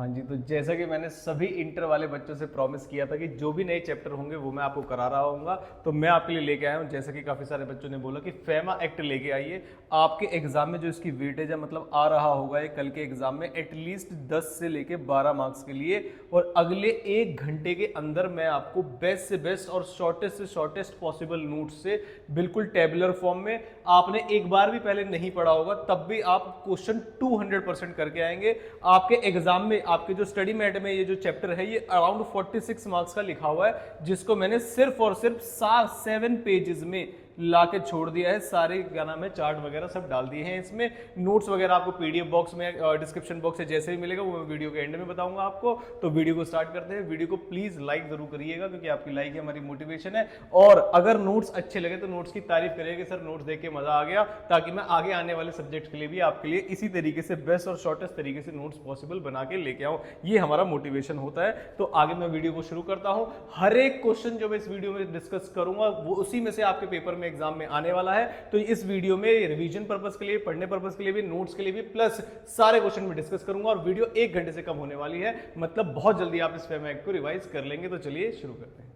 हाँ जी, तो जैसा कि मैंने सभी इंटर वाले बच्चों से प्रॉमिस किया था कि जो भी नए चैप्टर होंगे वो मैं आपको करा रहा हूँगा, तो मैं आपके लिए लेके आया हूँ। जैसा कि काफ़ी सारे बच्चों ने बोला कि फेमा एक्ट लेके आइए, आपके एग्जाम में जो इसकी वेटेज है मतलब आ रहा होगा ये कल के एग्जाम में एटलीस्ट 10 से लेके 12 मार्क्स के लिए। और अगले 1 घंटे के अंदर मैं आपको बेस्ट से बेस्ट और शॉर्टेस्ट से शॉर्टेस्ट पॉसिबल नोट्स से बिल्कुल टेबुलर फॉर्म में, आपने एक बार भी पहले नहीं पढ़ा होगा तब भी आप क्वेश्चन 200% करके आएंगे। आपके एग्जाम में आपके जो स्टडी मैट में ये जो चैप्टर है ये अराउंड 46 मार्क्स का लिखा हुआ है, जिसको मैंने सिर्फ और सिर्फ 7 पेजेस में लाके छोड़ दिया है। सारे क्या नाम है चार्ट वगैरह सब डाल दिए हैं इसमें। नोट्स वगैरह आपको पीडीएफ बॉक्स में डिस्क्रिप्शन बॉक्स से जैसे भी मिलेगा वो मैं वीडियो के एंड में बताऊंगा आपको। तो वीडियो को स्टार्ट करते हैं। वीडियो को प्लीज लाइक जरूर करिएगा क्योंकि आपकी लाइक ही हमारी मोटिवेशन है। और अगर नोट्स अच्छे लगे तो नोट्स की तारीफ करिएगा, सर नोट्स देख के मजा आ गया, ताकि मैं आगे आने वाले सब्जेक्ट के लिए भी आपके लिए इसी तरीके से बेस्ट और शॉर्टेस्ट तरीके से नोट्स पॉसिबल बना के लेके आऊं। ये हमारा मोटिवेशन होता है। तो आगे मैं वीडियो को शुरू करता हूं। हर एक क्वेश्चन जो मैं इस वीडियो में डिस्कस करूंगा वो उसी में से आपके पेपर में एग्जाम में आने वाला है। तो इस वीडियो में रिवीजन पर्पस के लिए, पढ़ने पर्पस के लिए भी, नोट्स के लिए भी, प्लस सारे क्वेश्चन में डिस्कस करूंगा। और वीडियो 1 घंटे से कम होने वाली है, मतलब बहुत जल्दी आप इस फेमा एक्ट को रिवाइज कर लेंगे। तो चलिए शुरू करते हैं।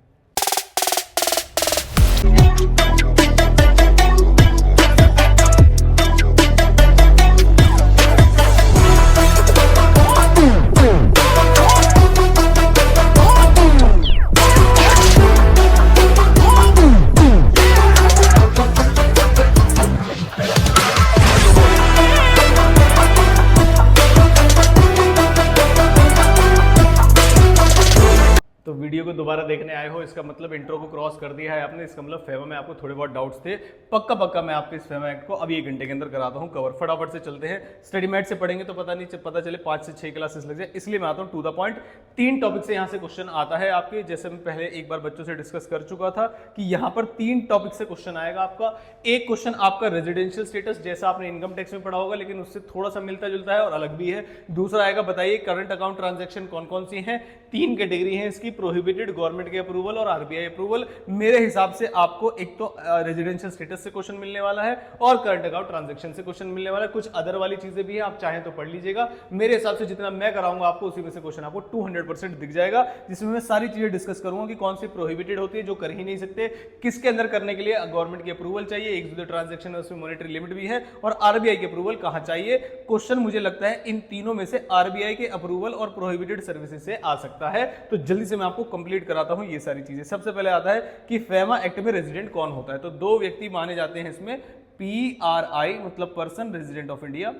तो वीडियो को दोबारा देखने आए हो, इसका मतलब इंट्रो को क्रॉस कर दिया है आपने। इसका मतलब फेमा में आपको थोड़े बहुत डाउट्स थे। पक्का मैं आपको इस फेमा एक्ट को अभी 1 घंटे के अंदर कराता हूं कवर। फटाफट से चलते हैं। स्टडी मैट से पढ़ेंगे तो पता चले 5 से 6 क्लासेस लग जाए, इसलिए मैं आता हूं टू द पॉइंट। 3 टॉपिक से यहां से क्वेश्चन आता है आपके। जैसे मैं पहले एक बार बच्चों से डिस्कस कर चुका था कि यहां पर 3 टॉपिक से क्वेश्चन आएगा आपका। एक क्वेश्चन आपका रेजिडेंशियल स्टेटस, जैसा आपने इनकम टैक्स में पढ़ा होगा लेकिन उससे थोड़ा सा मिलता जुलता है और अलग भी है। दूसरा आएगा, बताइए करंट अकाउंट ट्रांजेक्शन कौन कौन सी हैं। 3 कैटेगरी है इसकी, प्रोहिबिटेड, गवर्नमेंट के अप्रूवल और आरबीआई अप्रूवल। मेरे हिसाब से आपको एक तो रेजिडेंशियल स्टेटस से क्वेश्चन मिलने वाला है और करंट अकाउंट ट्रांजैक्शन से क्वेश्चन मिलने वाला है। कुछ अदर वाली चीजें भी हैं, आप चाहें तो पढ़ लीजिएगा। मेरे हिसाब से जितना मैं कराऊंगा आपको उसी में से क्वेश्चन आपको 200% दिख जाएगा, जिसमें मैं सारी चीजें डिस्कस करूंगा कि कौन सी प्रोहिबिटेड होती है जो कर ही नहीं सकते, किसके अंदर करने के लिए गवर्नमेंट की अप्रूवल चाहिए, एक जो ट्रांजेक्शन है उसमें मॉनेटरी लिमिट भी है, और आरबीआई की अप्रूवल कहां चाहिए। क्वेश्चन मुझे लगता है इन तीनों में से आरबीआई के अप्रूवल और प्रोहिबिटेड सर्विसेज से आ सकता है। तो जल्दी से मैं आपको कंप्लीट कराता हूं ये सारी चीजें। सबसे पहले आता है कि फेमा एक्ट में रेजिडेंट कौन होता है। तो 2 व्यक्ति माने जाते हैं इसमें, PRI मतलब person resident of India,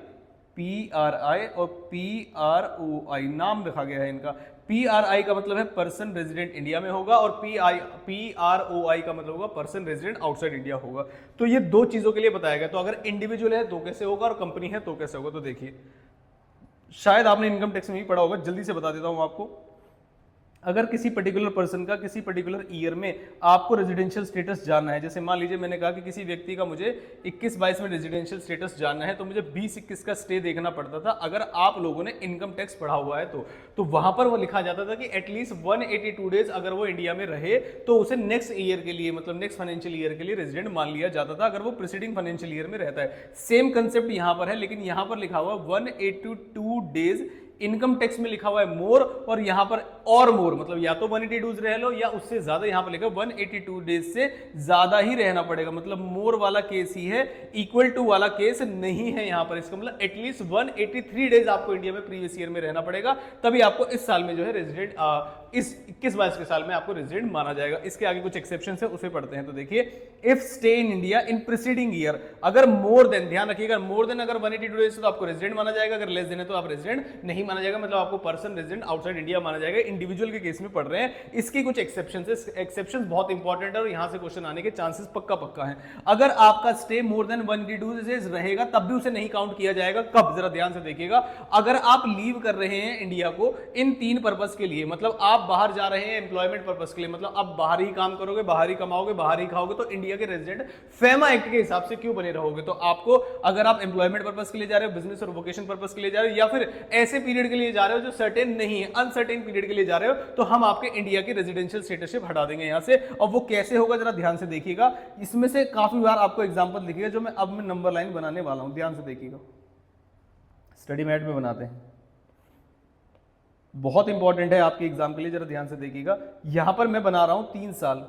PRI और PROI नाम रखा गया है इनका। PRI का मतलब है पर्सन रेजिडेंट इंडिया में होगा और PROI का मतलब होगा पर्सन रेजिडेंट आउटसाइड इंडिया होगा। तो ये 2 चीजों के लिए बताया गया। तो अगर इंडिविजुअल है तो कैसे होगा और कंपनी है तो कैसे होगा। तो देखिए, शायद आपने इनकम टैक्स में ही पढ़ा होगा, जल्दी से बता देता हूं आपको। अगर किसी पर्टिकुलर पर्सन का किसी पर्टिकुलर ईयर में आपको रेजिडेंशियल स्टेटस जानना है, जैसे मान लीजिए मैंने कहा कि किसी व्यक्ति का मुझे 21-22 में रेजिडेंशियल स्टेटस जानना है, तो मुझे 20-21 का स्टे देखना पड़ता था। अगर आप लोगों ने इनकम टैक्स पढ़ा हुआ है तो वहां पर वो लिखा जाता था कि एटलीस्ट 182 डेज अगर वो इंडिया में रहे तो उसे नेक्स्ट ईयर के लिए, मतलब नेक्स्ट फाइनेंशियल ईयर के लिए रेजिडेंट मान लिया जाता था, अगर वो प्रीसीडिंग फाइनेंशियल ईयर में रहता है। सेम कंसेप्ट यहां पर है, लेकिन यहां पर लिखा हुआ 182 डेज इनकम टैक्स में लिखा हुआ है मोर, और यहां पर और मोर मतलब या तो 182 रह लो या उससे ज्यादा। यहां पर लिखा 182 डेज से ज्यादा ही रहना पड़ेगा, मतलब मोर वाला केस ही है, इक्वल टू वाला केस नहीं है यहां पर। इसका मतलब एटलीस्ट 183 डेज आपको इंडिया में प्रीवियस ईयर में रहना पड़ेगा, तभी आपको इस साल में जो है रेजिडेंट, इस 21-22 के साल में आपको रेजिडेंट माना जाएगा। इसके आगे कुछ एक्सेप्शन है उसे पढ़ते हैं। तो देखिए, if stay in India in preceding year, अगर मोर देन, ध्यान रखिएगा, मोर देन अगर 182 डेज तो आपको रेजिडेंट माना जाएगा, अगर लेस देन है तो आप रेजिडेंट नहीं माना जाएगा, मतलब आपको पर्सन रेजिडेंट आउटसाइड इंडिया माना जाएगा। इंडिविजुअल के केस में पढ़ रहे हैं। इसकी कुछ एक्सेप्शंस है, एक्सेप्शंस बहुत इंपॉर्टेंट है और यहां से क्वेश्चन आने के चांसेस पक्का है। अगर आपका स्टे मोर देन 182 डेज रहेगा तब भी उसे नहीं काउंट किया जाएगा। कब, जरा ध्यान से देखिएगा, अगर आप लीव कर रहे हैं इंडिया को इन 3 पर्पस के लिए, मतलब आप बाहर जा रहे हैं एम्प्लॉयमेंट पर्पस के लिए, मतलब आप बाहर ही काम करोगे, बाहर ही कमाओगे, बाहर ही खाओगे, तो इंडिया के रेजिडेंट फेमा एक्ट के हिसाब से क्यों बने रहोगे। तो आपको, अगर आप एम्प्लॉयमेंट पर्पस के लिए जा रहे हो, बिजनेस और वोकेशन पर्पस के लिए जा रहे हो, या फिर ऐसे पीरियड के लिए जा रहे हो जो सर्टेन नहीं है, अनसर्टेन पीरियड के लिए जा रहे हो, तो हम आपके इंडिया की रेजिडेंशियल स्टेटसशिप हटा देंगे यहां से। और वो कैसे होगा जरा ध्यान से देखिएगा। इसमें से काफी बार आपको एग्जांपल दिखेगा जो मैं अब नंबर लाइन बनाने वाला हूं, ध्यान से देखिएगा। स्टडी मैट में बनाते हैं। बहुत इंपॉर्टेंट है आपके एग्जाम के लिए, जरा ध्यान से देखिएगा। यहां पर मैं बना रहा हूं 3 साल।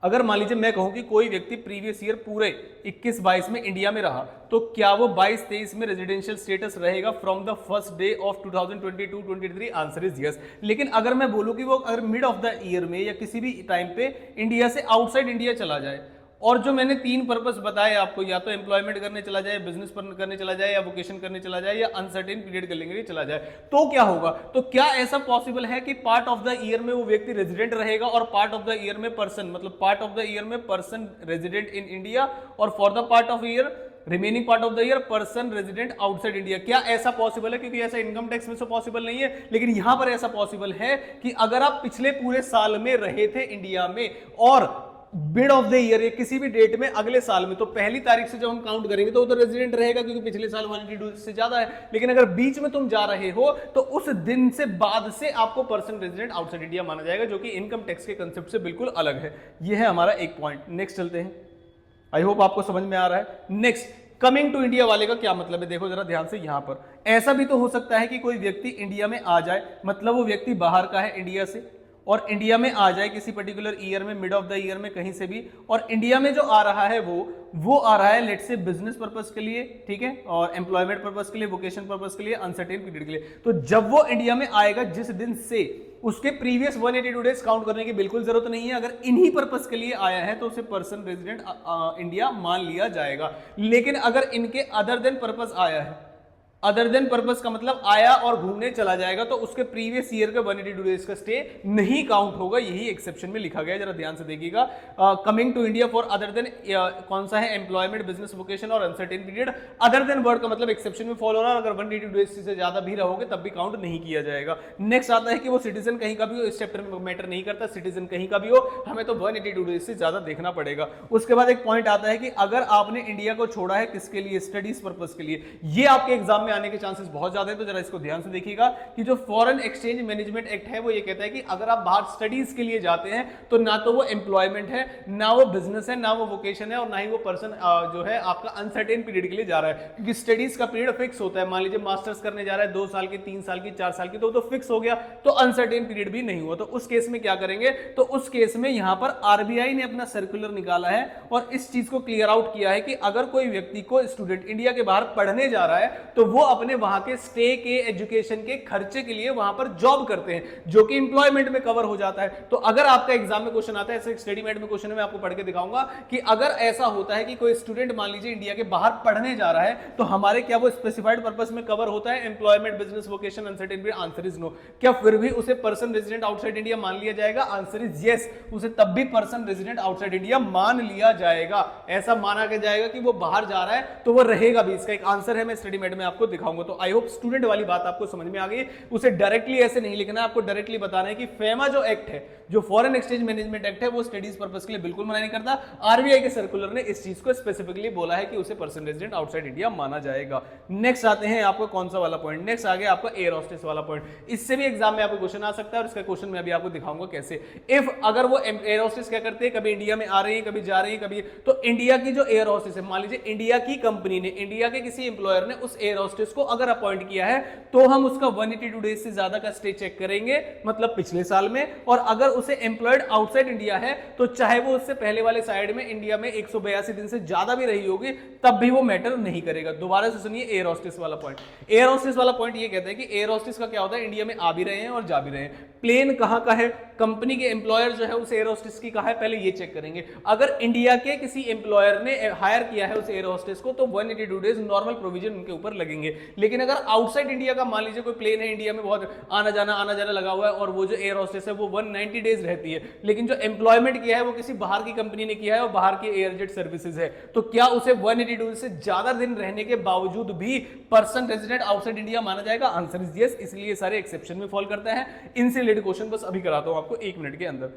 अगर मान लीजिए मैं कहूं कि कोई व्यक्ति प्रीवियस ईयर पूरे 21-22 में इंडिया में रहा, तो क्या वो 22-23 में रेजिडेंशियल स्टेटस रहेगा from the first day of 2022-23? Answer is yes. लेकिन अगर मैं बोलूं कि वो अगर मिड ऑफ द ईयर में या किसी भी टाइम पे इंडिया से आउटसाइड इंडिया चला जाए, और जो मैंने 3 पर्पस बताए आपको, या तो एम्प्लॉयमेंट करने चला जाए, बिजनेस करने चला जाए, या वोकेशन करने चला जाए, या अनसर्टेन पीरियड करने के लिए चला जाए, तो क्या होगा? तो क्या ऐसा पॉसिबल है कि पार्ट ऑफ द ईयर में वो व्यक्ति रेजिडेंट रहेगा और पार्ट ऑफ द ईयर में पर्सन, मतलब पार्ट ऑफ द ईयर में पर्सन रेजिडेंट इन इंडिया और for the part of year remaining part of the year person resident outside India? क्या ऐसा पॉसिबल है? क्योंकि ऐसा इनकम टैक्स में से पॉसिबल नहीं है, लेकिन यहां पर ऐसा पॉसिबल है कि अगर आप पिछले पूरे साल में रहे थे इंडिया में और मिड ऑफ द ईयर या किसी भी डेट में अगले साल में, तो पहली तारीख से जब हम काउंट करेंगे तो वो तो रेजिडेंट रहेगा, क्योंकि पिछले साल 182 से ज्यादा है। लेकिन अगर बीच में तुम जा रहे हो तो उस दिन से बाद से आपको पर्सन रेजिडेंट आउटसाइड इंडिया माना जाएगा, जो कि इनकम टैक्स के कंसेप्ट से बिल्कुल अलग है। ये है हमारा एक पॉइंट। नेक्स्ट चलते हैं, आई होप आपको समझ में आ रहा है। नेक्स्ट, कमिंग टू इंडिया वाले का क्या मतलब है? देखो जरा ध्यान से। यहां पर ऐसा भी तो हो सकता है कि कोई व्यक्ति इंडिया में आ जाए, मतलब वो व्यक्ति बाहर का है इंडिया से, और इंडिया में आ जाए किसी पर्टिकुलर ईयर में, मिड ऑफ द ईयर में कहीं से भी, और इंडिया में जो आ रहा है वो आ रहा है लेट से बिजनेस पर्पस के लिए, ठीक है, और एम्प्लॉयमेंट पर्पस के लिए, वोकेशन पर्पस के लिए, अनसर्टेन पीरियड के लिए। तो जब वो इंडिया में आएगा जिस दिन से, उसके प्रीवियस 182 डेज काउंट करने की बिल्कुल जरूरत नहीं है। अगर इन्हीं पर्पस के लिए आया है तो उसे पर्सन रेजिडेंट इंडिया मान लिया जाएगा। लेकिन अगर इनके अदर देन पर्पस आया है, अदर देन पर्पस का मतलब आया और घूमने चला जाएगा, तो उसके प्रीवियस ईयर का 182 डेज का स्टे नहीं काउंट होगा। यही एक्सेप्शन में लिखा गया है, जरा ध्यान से देखिएगा। Coming to India for other than, कौन सा है? एम्प्लॉयमेंट, बिजनेस, वोकेशन और uncertain period. Other than word का मतलब एक्सेप्शन में फॉलो हो रहा है, अगर 182 डेज से ज्यादा भी रहोगे तब भी काउंट नहीं किया जाएगा। नेक्स्ट आता है कि वो सिटीजन कहीं का भी हो, इस चैप्टर में मैटर नहीं करता, सिटीजन कहीं का भी हो, हमें तो 182 डेज से ज्यादा देखना पड़ेगा। उसके बाद एक पॉइंट आता है कि अगर आपने इंडिया को छोड़ा है किसके लिए? स्टडीज पर्पस के लिए। ये आपके एग्जाम में आने के चांसेस बहुत ज्यादा है, तो जरा इसको ध्यान से देखिएगा कि जो फॉरेन एक्सचेंज मैनेजमेंट एक्ट है वो ये कहता है कि अगर आप बाहर स्टडीज के लिए जाते हैं तो ना तो वो एम्प्लॉयमेंट है, ना वो बिजनेस है, ना वो वोकेशन है, और ना ही वो पर्सन जो है आपका अनसर्टेन पीरियड के लिए जा रहा है, क्योंकि स्टडीज का पीरियड फिक्स होता है। मान लीजिए मास्टर्स करने जा रहा है 2 साल की, 3 साल की, 4 साल की, तो फिक्स हो गया, तो अनसर्टेन पीरियड भी नहीं हुआ। तो उस केस में क्या करेंगे? तो उस केस में यहां पर आरबीआई ने अपना सर्कुलर निकाला है और इस चीज को क्लियर आउट किया है कि अगर कोई व्यक्ति को स्टूडेंट इंडिया के बाहर पढ़ने जा रहा है तो वो अपने वहां के स्टे के, एजुकेशन के खर्चे के लिए वहां पर जॉब करते हैं, जो कि एम्प्लॉयमेंट में कवर हो जाता है। तो अगर आपका एग्जाम में क्वेश्चन आता है, ऐसे स्टडी मेट में क्वेश्चन है, मैं आपको पढ़ के दिखाऊंगा कि अगर ऐसा होता है कि कोई स्टूडेंट मान लीजिए इंडिया के बाहर पढ़ने जा रहा है, तो हमारे क्या वो स्पेसिफाइड पर्पस में कवर होता है? Employment, business, vocation, uncertain period? Answer is no. क्या फिर भी उसे पर्सन रेजिडेंट आउटसाइड इंडिया मान लिया जाएगा? Answer is yes. उसे तब भी पर्सन रेजिडेंट आउटसाइड इंडिया मान लिया जाएगा। ऐसा माना के जाएगा कि वो बाहर जा रहा है तो वो रहेगा भी। इसका एक आंसर है, मैं स्टडी मेट में आपको दिखाऊंगा। तो आई होप स्टूडेंट वाली बात आपको समझ में आ गई। उसे डायरेक्टली ऐसे नहीं लिखना है, आपको डायरेक्टली बताना है कि फेमा जो एक्ट है, जो फॉरेन एक्सचेंज मैनेजमेंट एक्ट है, वो स्टडीज पर्पस के लिए बिल्कुल मना नहीं करता। आरबीआई के सर्कुलर ने इस चीज को स्पेसिफिकली बोला है कि उसे पर्सन रेजिडेंट आउटसाइड इंडिया माना जाएगा। नेक्स्ट आते हैं आपको कौन सा वाला पॉइंट? नेक्स्ट आ गया आपका एयर होस्टेस वाला पॉइंट। इससे भी एग्जाम में आपको क्वेश्चन आ सकता है और इसका क्वेश्चन मैं अभी आपको दिखाऊंगा कैसे। इफ अगर वो एयर होस्टेस क्या करते हैं, कभी इंडिया में आ रही है, कभी जा रही है, कभी, तो इंडिया की जो एयर होस्टेस है, मान लीजिए इंडिया की कंपनी ने, इंडिया के किसी एम्प्लॉयर ने उस एयर होस्टेस को अगर अपॉइंट किया है, तो हम उसका 182 डेज से ज्यादा का स्टे चेक करेंगे, मतलब पिछले साल में। और अगर उसे एम्प्लॉयड आउटसाइड इंडिया है तो चाहे वो उससे पहले वाले साइड में इंडिया में 182 दिन से ज्यादा भी रही होगी, तब भी वो मैटर नहीं करेगा। दोबारा से सुनिए एयर होस्टेस वाला पॉइंट। एयर होस्टेस वाला पॉइंट ये कहता है कि एयर होस्टेस का क्या होता है, इंडिया में आ भी रहे हैं और जा भी रहे हैं। प्लेन कहां का है, कंपनी के एम्प्लॉयर जो है उस एयर होस्टेस की कहां है, पहले ये चेक करेंगे। अगर इंडिया के किसी एम्प्लॉयर ने हायर किया है उस एयर होस्टेस को, तो 182 डेज नॉर्मल प्रोविजन उनके ऊपर लगेंगे। लेकिन अगर आउटसाइड इंडिया का, मान लीजिए कोई प्लेन है इंडिया में, बहुत आना जाना लगा हुआ है, और वो जो एयर होस्टेस है वो 190 डेज रहती है, लेकिन जो एम्प्लॉयमेंट किया है वो किसी बाहर की कंपनी ने किया है और बाहर की एयरजेट सर्विसेज है, तो क्या उसे 182 से ज्यादा दिन रहने के बावजूद भी पर्सन रेजिडेंट आउटसाइड इंडिया माना जाएगा? Answer is yes. इसलिए सारे एक्सेप्शन में फॉल करता है। इनसे रिलेटेड क्वेश्चन बस अभी कराता हूं आपको 1 मिनट के अंदर।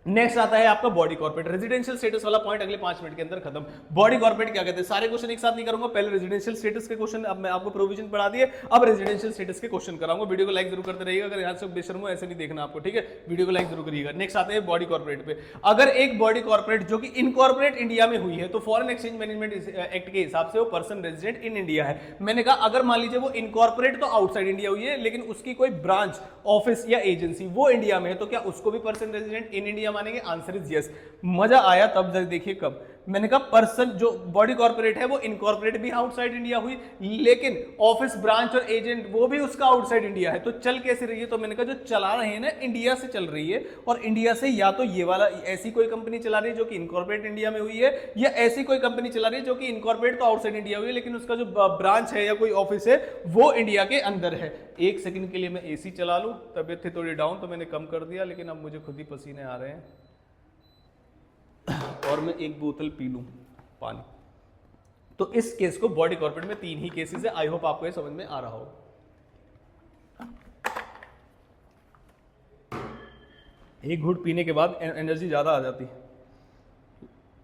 नेक्स्ट आता है आपका बॉडी कॉर्पोरेट। रेजिडेंशियल स्टेटस वाला पॉइंट अगले 5 मिनट के अंदर खत्म। बॉडी कॉर्पोरेट क्या कहते हैं, सारे क्वेश्चन एक साथ नहीं करूंगा, पहले रेजिडेंशियल स्टेटस के क्वेश्चन, अब मैं आपको प्रोविजन पढ़ा दिए, अब रेजिडेंशियल स्टेटस के क्वेश्चन कराऊंगा। वीडियो को लाइक जरूर करते रहिएगा, अगर यहाँ से बेशर्म हो ऐसे नहीं देखना आपको, ठीक है, वीडियो को लाइक जरूर करिएगा। नेक्स्ट आते हैं बॉडी कॉर्पोरेट पे। अगर एक बॉडी कॉर्पोरेट जो कि इनकॉर्पोरेट इंडिया में हुई है तो फॉरेन एक्सचेंज मैनेजमेंट एक्ट के हिसाब से वो पर्सन रेजिडेंट इन इंडिया है। मैंने कहा अगर मान लीजिए वो इनकॉर्पोरेट तो आउटसाइड इंडिया हुई है, लेकिन उसकी कोई ब्रांच, ऑफिस या एजेंसी वो इंडिया में है, तो क्या उसको भी पर्सन रेजिडेंट इन इंडिया मानेंगे? Answer is yes. मजा आया तब देखिए कब मैंने कहा पर्सन जो बॉडी कॉर्पोरेट है वो इनकॉर्पोरेट भी आउटसाइड इंडिया हुई, लेकिन ऑफिस, ब्रांच और एजेंट वो भी उसका आउटसाइड इंडिया है। तो चल कैसे रही है? तो मैंने कहा जो चला रहे हैं ना इंडिया से चल रही है, और इंडिया से या तो ये वाला ऐसी कोई कंपनी चला रही है जो कि इनकॉर्पोरेट इंडिया में हुई है, या ऐसी कोई कंपनी चला रही है जो कि इनकॉर्पोरेट तो आउटसाइड इंडिया हुई है, लेकिन उसका जो ब्रांच है या कोई ऑफिस है वो इंडिया के अंदर है। एक सेकंड के लिए मैं एसी चला लूं, तबियत थी थोड़ी डाउन तो मैंने कम कर दिया, लेकिन अब मुझे खुद ही पसीने आ रहे हैं और मैं एक बोतल पी लूं पानी। तो इस केस को बॉडी कॉर्पोरेट में 3 ही केसेस है। आई होप आपको ये समझ में आ रहा हो। एक घूंट पीने के बाद एनर्जी ज्यादा आ जाती है,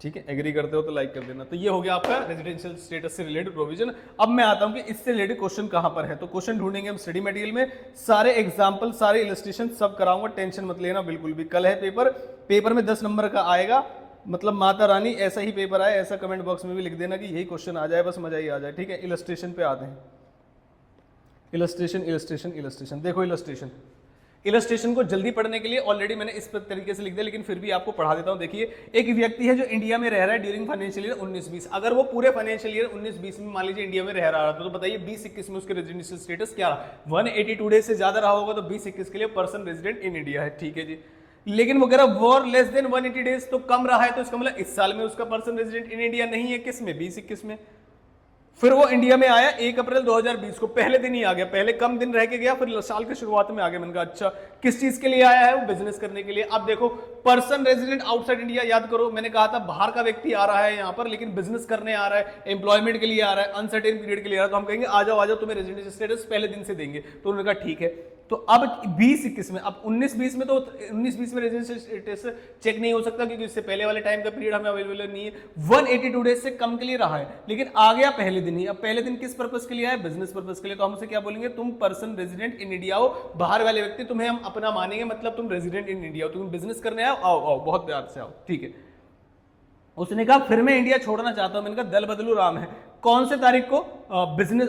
ठीक है, एग्री करते हो तो लाइक कर देना। तो ये हो गया आपका रेजिडेंशियल स्टेटस से रिलेटेड प्रोविजन। अब मैं आता हूं कि इससे रिलेटेड क्वेश्चन कहां पर है। तो क्वेश्चन ढूंढेंगे हम स्टडी मटेरियल में, सारे एग्जांपल, सारे इलस्ट्रेशन सब कराऊंगा, टेंशन मत लेना बिल्कुल भी। कल है पेपर में 10 नंबर का आएगा, मतलब माता रानी ऐसा ही पेपर आए, ऐसा कमेंट बॉक्स में भी लिख देना कि यही क्वेश्चन आ जाए, बस मजा ही आ जाए, ठीक है। इलस्ट्रेशन पे आते हैं। इलस्ट्रेशन इलस्ट्रेशन इलस्ट्रेशन, देखो इलस्ट्रेशन को जल्दी पढ़ने के लिए ऑलरेडी मैंने इस तरीके से लिख दिया, लेकिन फिर भी आपको पढ़ा देता हूं। देखिए, एक व्यक्ति है जो इंडिया में रह रहा है ड्यूरिंग फाइनेंशियल ईयर 19-20। अगर वो पूरे फाइनेंशियल ईयर 19-20 में मान लीजिए इंडिया में रह रहा था, तो बताइए 20-21 में उसके रेजिडेंशियल स्टेटस क्या रहा? 182 डेज से ज्यादा रहा होगा, तो 20-21 के लिए पर्सन रेजिडेंट इन इंडिया है, ठीक है जी। लेकिन वो कह रहा वॉर लेस देन 180 डेज, तो कम रहा है, तो इसका मतलब इस साल में उसका पर्सन रेजिडेंट इन इंडिया नहीं है। किस में? 20-21 में। फिर वो इंडिया में आया 1 अप्रैल 2020 को, पहले दिन ही आ गया, पहले कम दिन रह के गया, फिर साल की शुरुआत में आ गया। मैंने कहा अच्छा किस चीज के लिए आया है? वो बिजनेस करने के लिए। अब देखो पर्सन रेजिडेंट आउटसाइड इंडिया, याद करो मैंने कहा था बाहर का व्यक्ति आ रहा है यहाँ पर, लेकिन बिजनेस करने आ रहा है, एम्प्लॉयमेंट के लिए आ रहा है, अनसर्टेन पीरियड के लिए आ रहा है, तो हम कहेंगे आ जाओ तुम्हें रेजिडेंशियल स्टेटस पहले दिन से देंगे। तो उन्होंने कहा ठीक है। तो अब 20-21 में, अब 19-20 में, तो 19-20 में रेजिडेंशियल स्टेटस चेक नहीं हो सकता क्योंकि इससे पहले वाले टाइम का पीरियड हमें अवेलेबल नहीं है। 182 डेज से कम के लिए रहा है, लेकिन आ गया पहले दिन ही। अब पहले दिन किस पर्पस के लिए आया? बिजनेस पर्पस के लिए। तो हम उसे क्या बोलेंगे? तुम पर्सन रेजिडेंट इन इंडिया हो, बाहर वाले व्यक्ति तुम्हें हम अपना मानेंगे, मतलब तुम रेजिडेंट इन इंडिया हो, तुम बिजनेस करने आओ, आओ बहुत प्यार से आओ, ठीक है। उसने कहा फिर मैं इंडिया छोड़ना चाहता हूं। मैंने कहा दल बदलू राम है। कौन से तारीख को? Business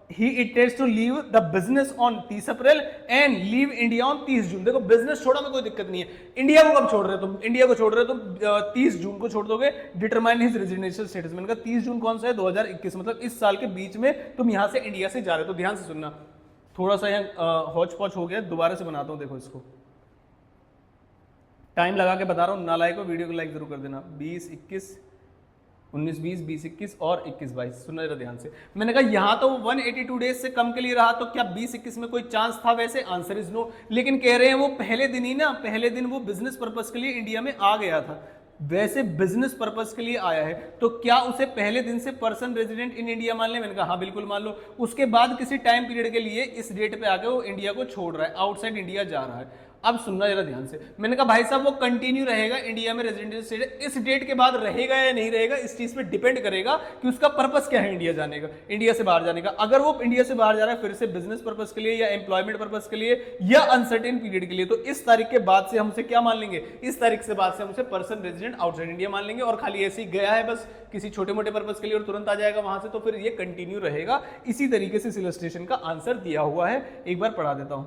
He intends to leave the business on 30 April and leave India on 30 जून। देखो बिजनेस छोड़ा में कोई दिक्कत नहीं है, इंडिया को कब छोड़ रहे हो तुम? इंडिया को छोड़ रहे हो तुम 30 जून को छोड़ दोगे। Determine his residential status. मैंने कहा 30 जून कौन सा है? 2021, मतलब इस साल के बीच में तुम यहां से इंडिया से जा रहे हो। तो ध्यान से सुनना, थोड़ा सा यहाँ हौच पौच हो गया, दोबारा से बनाता हूँ। देखो इसको टाइम लगा के बता रहा हूँ, नालायक को वीडियो को लाइक जरूर कर देना। 20-21, 19-20, 20-21 और 21-22, सुनना जरा ध्यान से। मैंने कहा यहां तो 182 डेज से कम के लिए रहा, तो क्या 20-21 में कोई चांस था? वैसे आंसर इज नो। लेकिन कह रहे हैं वो पहले दिन ही ना, पहले दिन वो बिजनेस पर्पस के लिए इंडिया में आ गया था। वैसे बिजनेस पर्पस के लिए आया है, तो क्या उसे पहले दिन से पर्सन रेजिडेंट इन इंडिया मान ले? मैंने कहा हाँ बिल्कुल मान लो। उसके बाद किसी टाइम पीरियड के लिए इस डेट पे आके वो इंडिया को छोड़ रहा है, आउटसाइड इंडिया जा रहा है। अब सुनना जरा ध्यान से। मैंने कहा भाई साहब वो कंटिन्यू रहेगा इंडिया में रेजिडेंशियल स्टेटस, इस डेट के बाद रहेगा या नहीं रहेगा इस चीज पे डिपेंड करेगा कि उसका पर्पस क्या है इंडिया जाने का, इंडिया से बाहर जाने का। अगर वो इंडिया से बाहर जा रहा है फिर से बिजनेस पर्पस के लिए या एम्प्लॉयमेंट पर्पस के लिए या अनसर्टेन पीरियड के लिए, तो इस तारीख के बाद से हम उसे क्या मान लेंगे? इस तारीख से बाद से हम उसे पर्सन रेजिडेंट आउटसाइड इंडिया मान लेंगे। और खाली ऐसे ही गया है बस किसी छोटे मोटे पर्पस के लिए और तुरंत आ जाएगा वहां से, तो फिर ये कंटिन्यू रहेगा। इसी तरीके से इस इलस्ट्रेशन का आंसर दिया हुआ है, एक बार पढ़ा देता हूं।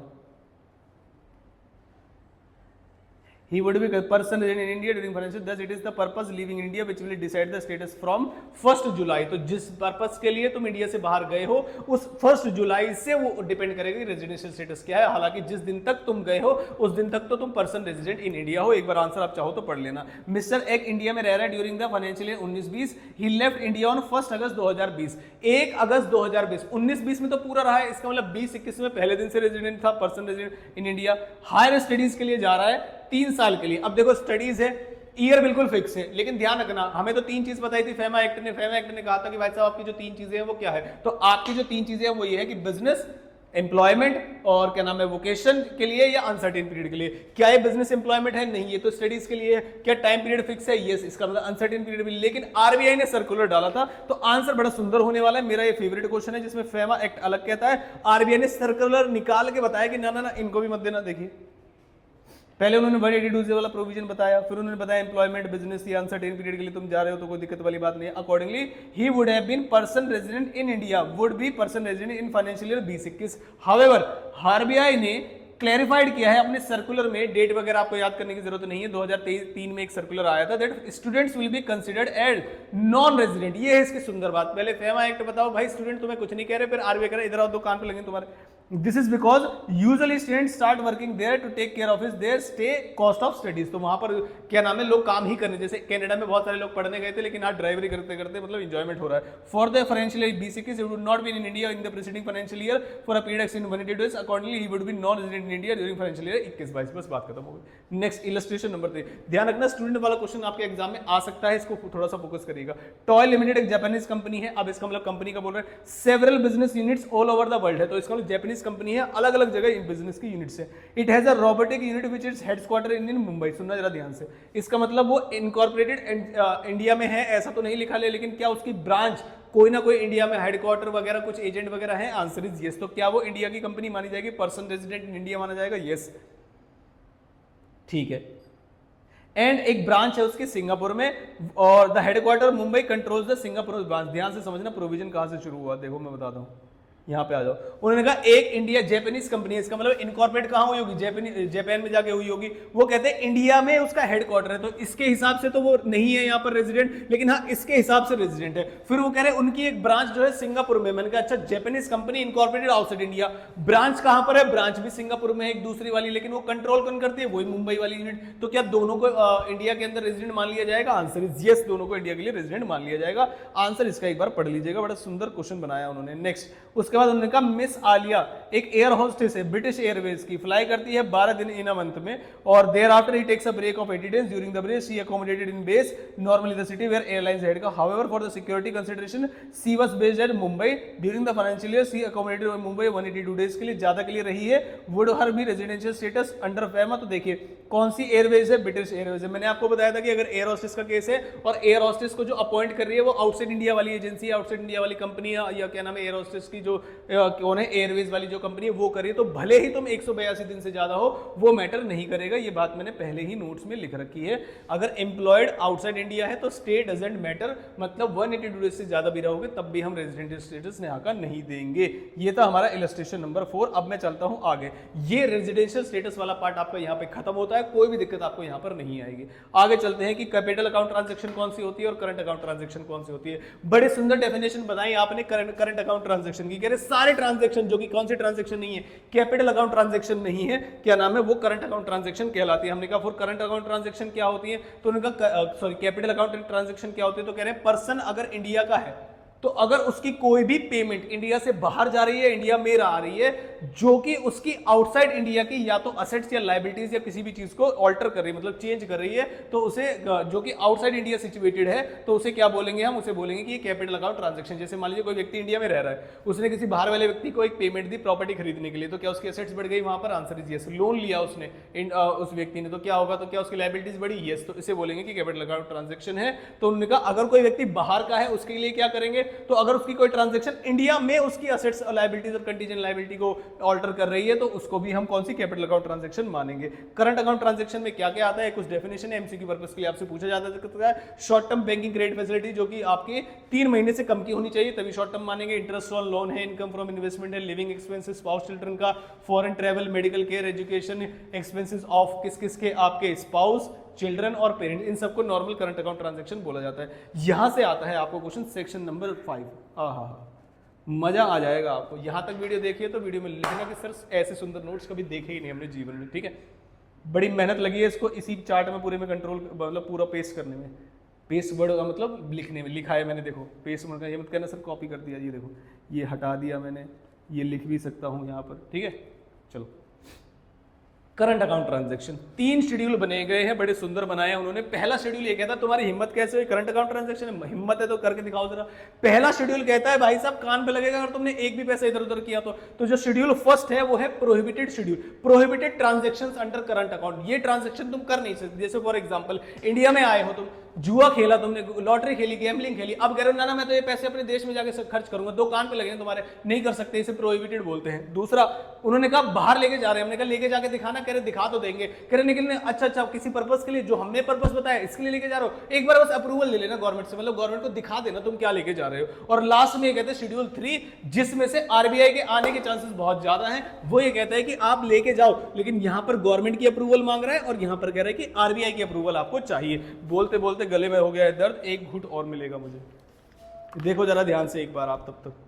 He would be a person resident in India during financial, thus it is the purpose leaving India which will decide the status from 1st जुलाई। तो जिस पर्पस के लिए तुम इंडिया से बाहर गए हो उस 1st जुलाई से वो डिपेंड करेगा कि रेजिडेंशियल स्टेटस क्या है। हालांकि जिस दिन तक तुम गए हो उस दिन तक तो तुम पर्सन रेजिडेंट इन इंडिया हो। एक बार आंसर आप चाहो तो पढ़ लेना। मिस्टर एक इंडिया में रह रहा है during the financial year 19-20। He left India on 1 अगस्त 2020। 1 अगस्त 2020, 19-20 में तो पूरा रहा है, इसका मतलब 20-21 में पहले दिन से रेजिडेंट था, person resident in India. Higher studies के लिए जा रहा है 3 साल के लिए। अब देखो स्टडीज है, ईयर बिल्कुल फिक्स है, लेकिन ध्यान रखना हमें तो 3 चीज बताई थी फेमा एक्ट ने कहा था कि भाई साहब आपकी जो 3 चीजें हैं वो क्या है। तो आपकी जो 3 चीजें हैं वो ये है कि बिजनेस, एम्प्लॉयमेंट और क्या नाम है वोकेशन के लिए या अनसर्टेन पीरियड के लिए। क्या ये बिजनेस एम्प्लॉयमेंट है? नहीं, ये तो स्टडीज के लिए है। क्या टाइम पीरियड फिक्स है? यस, इसका मतलब अनसर्टेन पीरियड भी। लेकिन आरबीआई ने सर्कुलर डाला था, तो आंसर बड़ा सुंदर होने वाला है। मेरा ये फेवरेट क्वेश्चन है जिसमें फेमा एक्ट अलग कहता है, आरबीआई ने सर्कुलर निकाल के बताया कि ना ना ना इनको भी मत देना। देखिए पहले उन्होंने 182 वाला प्रोविजन बताया, फिर उन्होंने बताया एम्प्लॉयमेंट बिजनेस या अनसर्टेन पीरियड के लिए तुम जा रहे हो तो कोई दिक्कत वाली बात नहीं है। Accordingly he would have been person resident in India would be person resident in financial year 2021। However RBI ने क्लैरिफाइड किया है अपने सर्कुलर में, डेट वगैरह आपको याद करने की जरूरत नहीं है, 2023 में एक सर्कुलर आया था that students will be considered as non resident. ये है इसकी सुंदर बात। पहले फेमा एक्ट बताओ भाई, स्टूडेंट तुम्हें कुछ नहीं कह रहे, फिर आरबीआई कह रहा इधर आओ दो कान पे लगे तुम्हारे। This is because usually students start working there to take care of their stay cost of studies. तो वहां पर क्या नाम है लोग काम ही करने, जैसे कनाडा में बहुत सारे लोग पढ़ने गए थे लेकिन आज ड्राइवरी करते करते मतलब एंजॉयमेंट हो रहा है। For the financial year 2021 would not be in India in the preceding financial year for a period extend 180 days. Accordingly he would be non resident in India during financial year 21-22। बस बात खत्म हो गई। Next illustration number 3, ध्यान रखना student वाला question आपके exam में आ सकता है, इसको थोड़ा सा फोकस करिएगा। टॉय लिमिटेड एक जापानीज कंपनी है। अब इसका मतलब कंपनी का बोल रहे हैं several business units all over the world है, तो इसका मतलब जापानीज कंपनी है, अलग अलग जगह बिजनेस की यूनिट्स है। It has a robotic unit which is headquarter in Mumbai. सुनना जरा ध्यान से, इसका मतलब वो इनकॉर्पोरेटेड इंडिया में है ऐसा तो नहीं लिखा है, लेकिन क्या उसकी ब्रांच कोई ना कोई इंडिया में हेडक्वार्टर वगैरह कुछ एजेंट वगैरह है? Answer is yes. तो क्या वो इंडिया की कंपनी मानी जाएगी, पर्सन रेजिडेंट इन इंडिया माना जाएगा? यस, ठीक है। एंड एक ब्रांच है उसकी सिंगापुर में, और the headquarter Mumbai controls the Singapore branch. ध्यान से समझना प्रोविजन कहां से शुरू हुआ, देखो मैं बताता हूं, यहां पे आ जाओ। उन्होंने कहा एक इंडिया जापानीज कंपनी है, इसका मतलब इनकॉर्पोरेट कहां हुई होगी? जापान में जाके हुई होगी। वो कहते हैं इंडिया में उसका हेडक्वार्टर है, तो इसके हिसाब से तो वो नहीं है यहां पर रेजिडेंट, लेकिन हाँ इसके हिसाब से रेजिडेंट है। फिर वो कह रहे हैं उनकी एक ब्रांच जो है सिंगापुर में। मैंने कहा अच्छा, Japanese company incorporated outside India, branch कहां पर है? ब्रांच भी सिंगापुर में है एक दूसरी वाली, लेकिन वो कंट्रोल कौन करती है? वही मुंबई वाली यूनिट। तो क्या दोनों को इंडिया के अंदर रेजिडेंट मान लिया जाएगा? आंसर इज यस, दोनों को इंडिया के लिए रेजिडेंट मान लिया जाएगा। आंसर इसका एक बार पढ़ लीजिएगा, बड़ा सुंदर क्वेश्चन बनाया उन्होंने। नेक्स्ट, उसके बाद उन्होंने कहा मिस आलिया एक एयर होस्टेस है, ब्रिटिश एयरवेज की, फ्लाई करती है 12 दिन इन अ मंथ में, और thereafter he takes a break of 80 days. During the break she accommodated in base normally the city where airlines head का। However for the security consideration she was based at Mumbai. During the financial year she accommodated in Mumbai 182 days के लिए, ज्यादा के लिए रही है। Would her be residential status under FEMA. तो देखिए कौन सी एयरवेज है? ब्रिटिश एयरवेज है। मैंने आपको बताया था कि अगर एयर होस्टेस का केस है और एयर होस्टेस को जो अपॉइंट कर रही है वो आउटसाइड इंडिया वाली एजेंसी है, आउटसाइड इंडिया वाली कंपनी है, या क्या नाम है एयर होस्टेस की जो कौन है एयरवेज वाली जो कंपनी है वो करिए, तो भले ही तुम 182 दिन से ज्यादा हो वो मैटर नहीं करेगा। ये बात मैंने पहले ही नोट्स में लिख रखी है। अगर एम्प्लॉयड आउटसाइड इंडिया है तो स्टे डजंट मैटर, मतलब 182 डेज से ज्यादा भी रहोगे तब भी हम रेजिडेंशियल स्टेटस यहाँ का नहीं देंगे। ये था हमारा इलस्ट्रेशन नंबर 4। अब मैं चलता हूं आगे। ये रेजिडेंशियल स्टेटस वाला पार्ट आपका यहाँ पे खत्म होता है, कोई भी दिक्कत आपको यहाँ पर नहीं आएगी। आगे चलते हैं कि कैपिटल अकाउंट ट्रांजेक्शन कौन सी होती है और करंट अकाउंट ट्रांजेक्शन कौन सी होती है। बड़े सुंदर डेफिनेशन बताई आपने करंट अकाउंट ट्रांजेक्शन की। कह रहे सारे ट्रांजेक्शन जो कि कौन सी ट्रांजेक्शन नहीं है, कैपिटल अकाउंट ट्रांजैक्शन नहीं है, क्या नाम है वो करंट अकाउंट ट्रांजैक्शन कहलाती है। हमने कहा फॉर करंट अकाउंट ट्रांजैक्शन क्या होती है, तो उन्होंने कहा सॉरी कैपिटल अकाउंट ट्रांजैक्शन क्या होती है, तो कह रहे हैं पर्सन अगर इंडिया का है तो अगर उसकी कोई भी पेमेंट इंडिया से बाहर जा रही है, इंडिया में आ रही है, जो कि उसकी आउटसाइड इंडिया की या तो असेट्स या लायबिलिटीज या किसी भी चीज को ऑल्टर कर रही है, मतलब चेंज कर रही है, तो उसे जो कि आउटसाइड इंडिया सिचुएटेड है तो उसे क्या बोलेंगे हम? उसे बोलेंगे कि ये कैपिटल अकाउंट ट्रांजैक्शन। जैसे मान लीजिए कोई व्यक्ति इंडिया में रह रहा है, उसने किसी बाहर वाले व्यक्ति को एक पेमेंट दी प्रॉपर्टी खरीदने के लिए, तो क्या उसकी असेट्स बढ़ गई वहां पर? Answer is yes. लोन लिया उसने उस व्यक्ति ने, तो क्या होगा? तो क्या उसकी लायबिलिटीज बढ़ी? यस। तो इसे बोलेंगे कि कैपिटल अकाउंट ट्रांजैक्शन है। तो उन्होंने कहा अगर कोई व्यक्ति बाहर का है उसके लिए क्या करेंगे, तो अगर उसकी कोई ट्रांजैक्शन इंडिया में उसकी असेट्स और लायबिलिटीज और कंटीजेंट लायबिलिटी को ऑल्टर कर रही है तो उसको भी हम कौन सी कैपिटल अकाउंट ट्रांजैक्शन मानेंगे। करंट अकाउंट ट्रांजैक्शन में क्या क्या आता है, कुछ डेफिनेशन है, एमसीक्यू पर्पस के लिए आपसे पूछा जाता है। Short term banking credit facility जो कि आपके 3 महीने से कम की होनी चाहिए तभी शॉर्ट टर्म मानेंगे। इंटरेस्ट ऑन लोन है, इनकम फ्रॉम इन्वेस्टमेंट है, लिविंग एक्सपेंसेस, स्पाउस चिल्ड्रन का, foreign travel, medical care, education expenses of किस किस के? आपके स्पाउस, चिल्ड्रन और पेरेंट, इन सबको नॉर्मल करंट अकाउंट ट्रांजैक्शन बोला जाता है। यहां से आता है आपको क्वेश्चन सेक्शन नंबर 5। मजा आ जाएगा आपको। यहां तक वीडियो देखिए तो वीडियो में लिखना कि सर ऐसे सुंदर नोट्स कभी देखे ही नहीं हमने जीवन में, ठीक है। बड़ी मेहनत लगी है इसको इसी चार्ट में पूरे में कंट्रोल मतलब पूरा पेस्ट करने में। पेस्ट वर्ड का मतलब लिखने में, लिखा है मैंने, देखो पेस्ट वर्ड का ये मत कहना सर कॉपी कर दिया, ये देखो ये हटा दिया मैंने, ये लिख भी सकता हूँ यहाँ पर, ठीक है। चलो करंट अकाउंट ट्रांजैक्शन 3 शेड्यूल बने गए हैं, बड़े सुंदर बनाए हैं उन्होंने। पहला शेड्यूल ये कहता है तुम्हारी हिम्मत कैसे हुई, करंट अकाउंट ट्रांजैक्शन में हिम्मत है तो करके दिखाओ जरा। पहला शेड्यूल कहता है भाई साहब कान पे लगेगा अगर तुमने एक भी पैसा इधर उधर किया तो जो शेड्यूल फर्स्ट है वो है prohibited schedule, prohibited transactions under current account. ये ट्रांजैक्शन तुम कर नहीं सकते। जैसे फॉर एग्जांपल इंडिया में आए हो तुम, जुआ खेला तुमने, लॉटरी खेली, गैम्बलिंग खेली, अब कह रहे हो ना ना मैं तो ये पैसे अपने देश में जाके खर्च करूंगा, 2 कान पे लगेंगे तुम्हारे, नहीं कर सकते, इसे प्रोहिबिटेड बोलते हैं। दूसरा उन्होंने कहा बाहर लेके जा रहे हैं, हमने कहा लेके जाके दिखाना, कह रहे दिखा तो देंगे, कह रहे निकलने, अच्छा अच्छा किसी पर्पस के लिए जो हमने पर्पस बताया इसके लिए लेके जा रहे हो, एक बार बस अप्रूवल ले लेना गवर्नमेंट से, मतलब गवर्नमेंट को दिखा देना तुम क्या लेके जा रहे हो। और लास्ट में ये कहते हैं शेड्यूल 3 जिसमें से आरबीआई के आने के चांसेस बहुत ज्यादा हैं, वो ये कहता है कि आप लेके जाओ, लेकिन यहां पर गवर्नमेंट की अप्रूवल मांग रहा है और यहां पर कह रहा है कि आरबीआई की अप्रूवल आपको चाहिए। बोलते बोलते गले में हो गया है दर्द, एक घुट और मिलेगा मुझे, देखो जरा ध्यान से एक बार आप तब तक।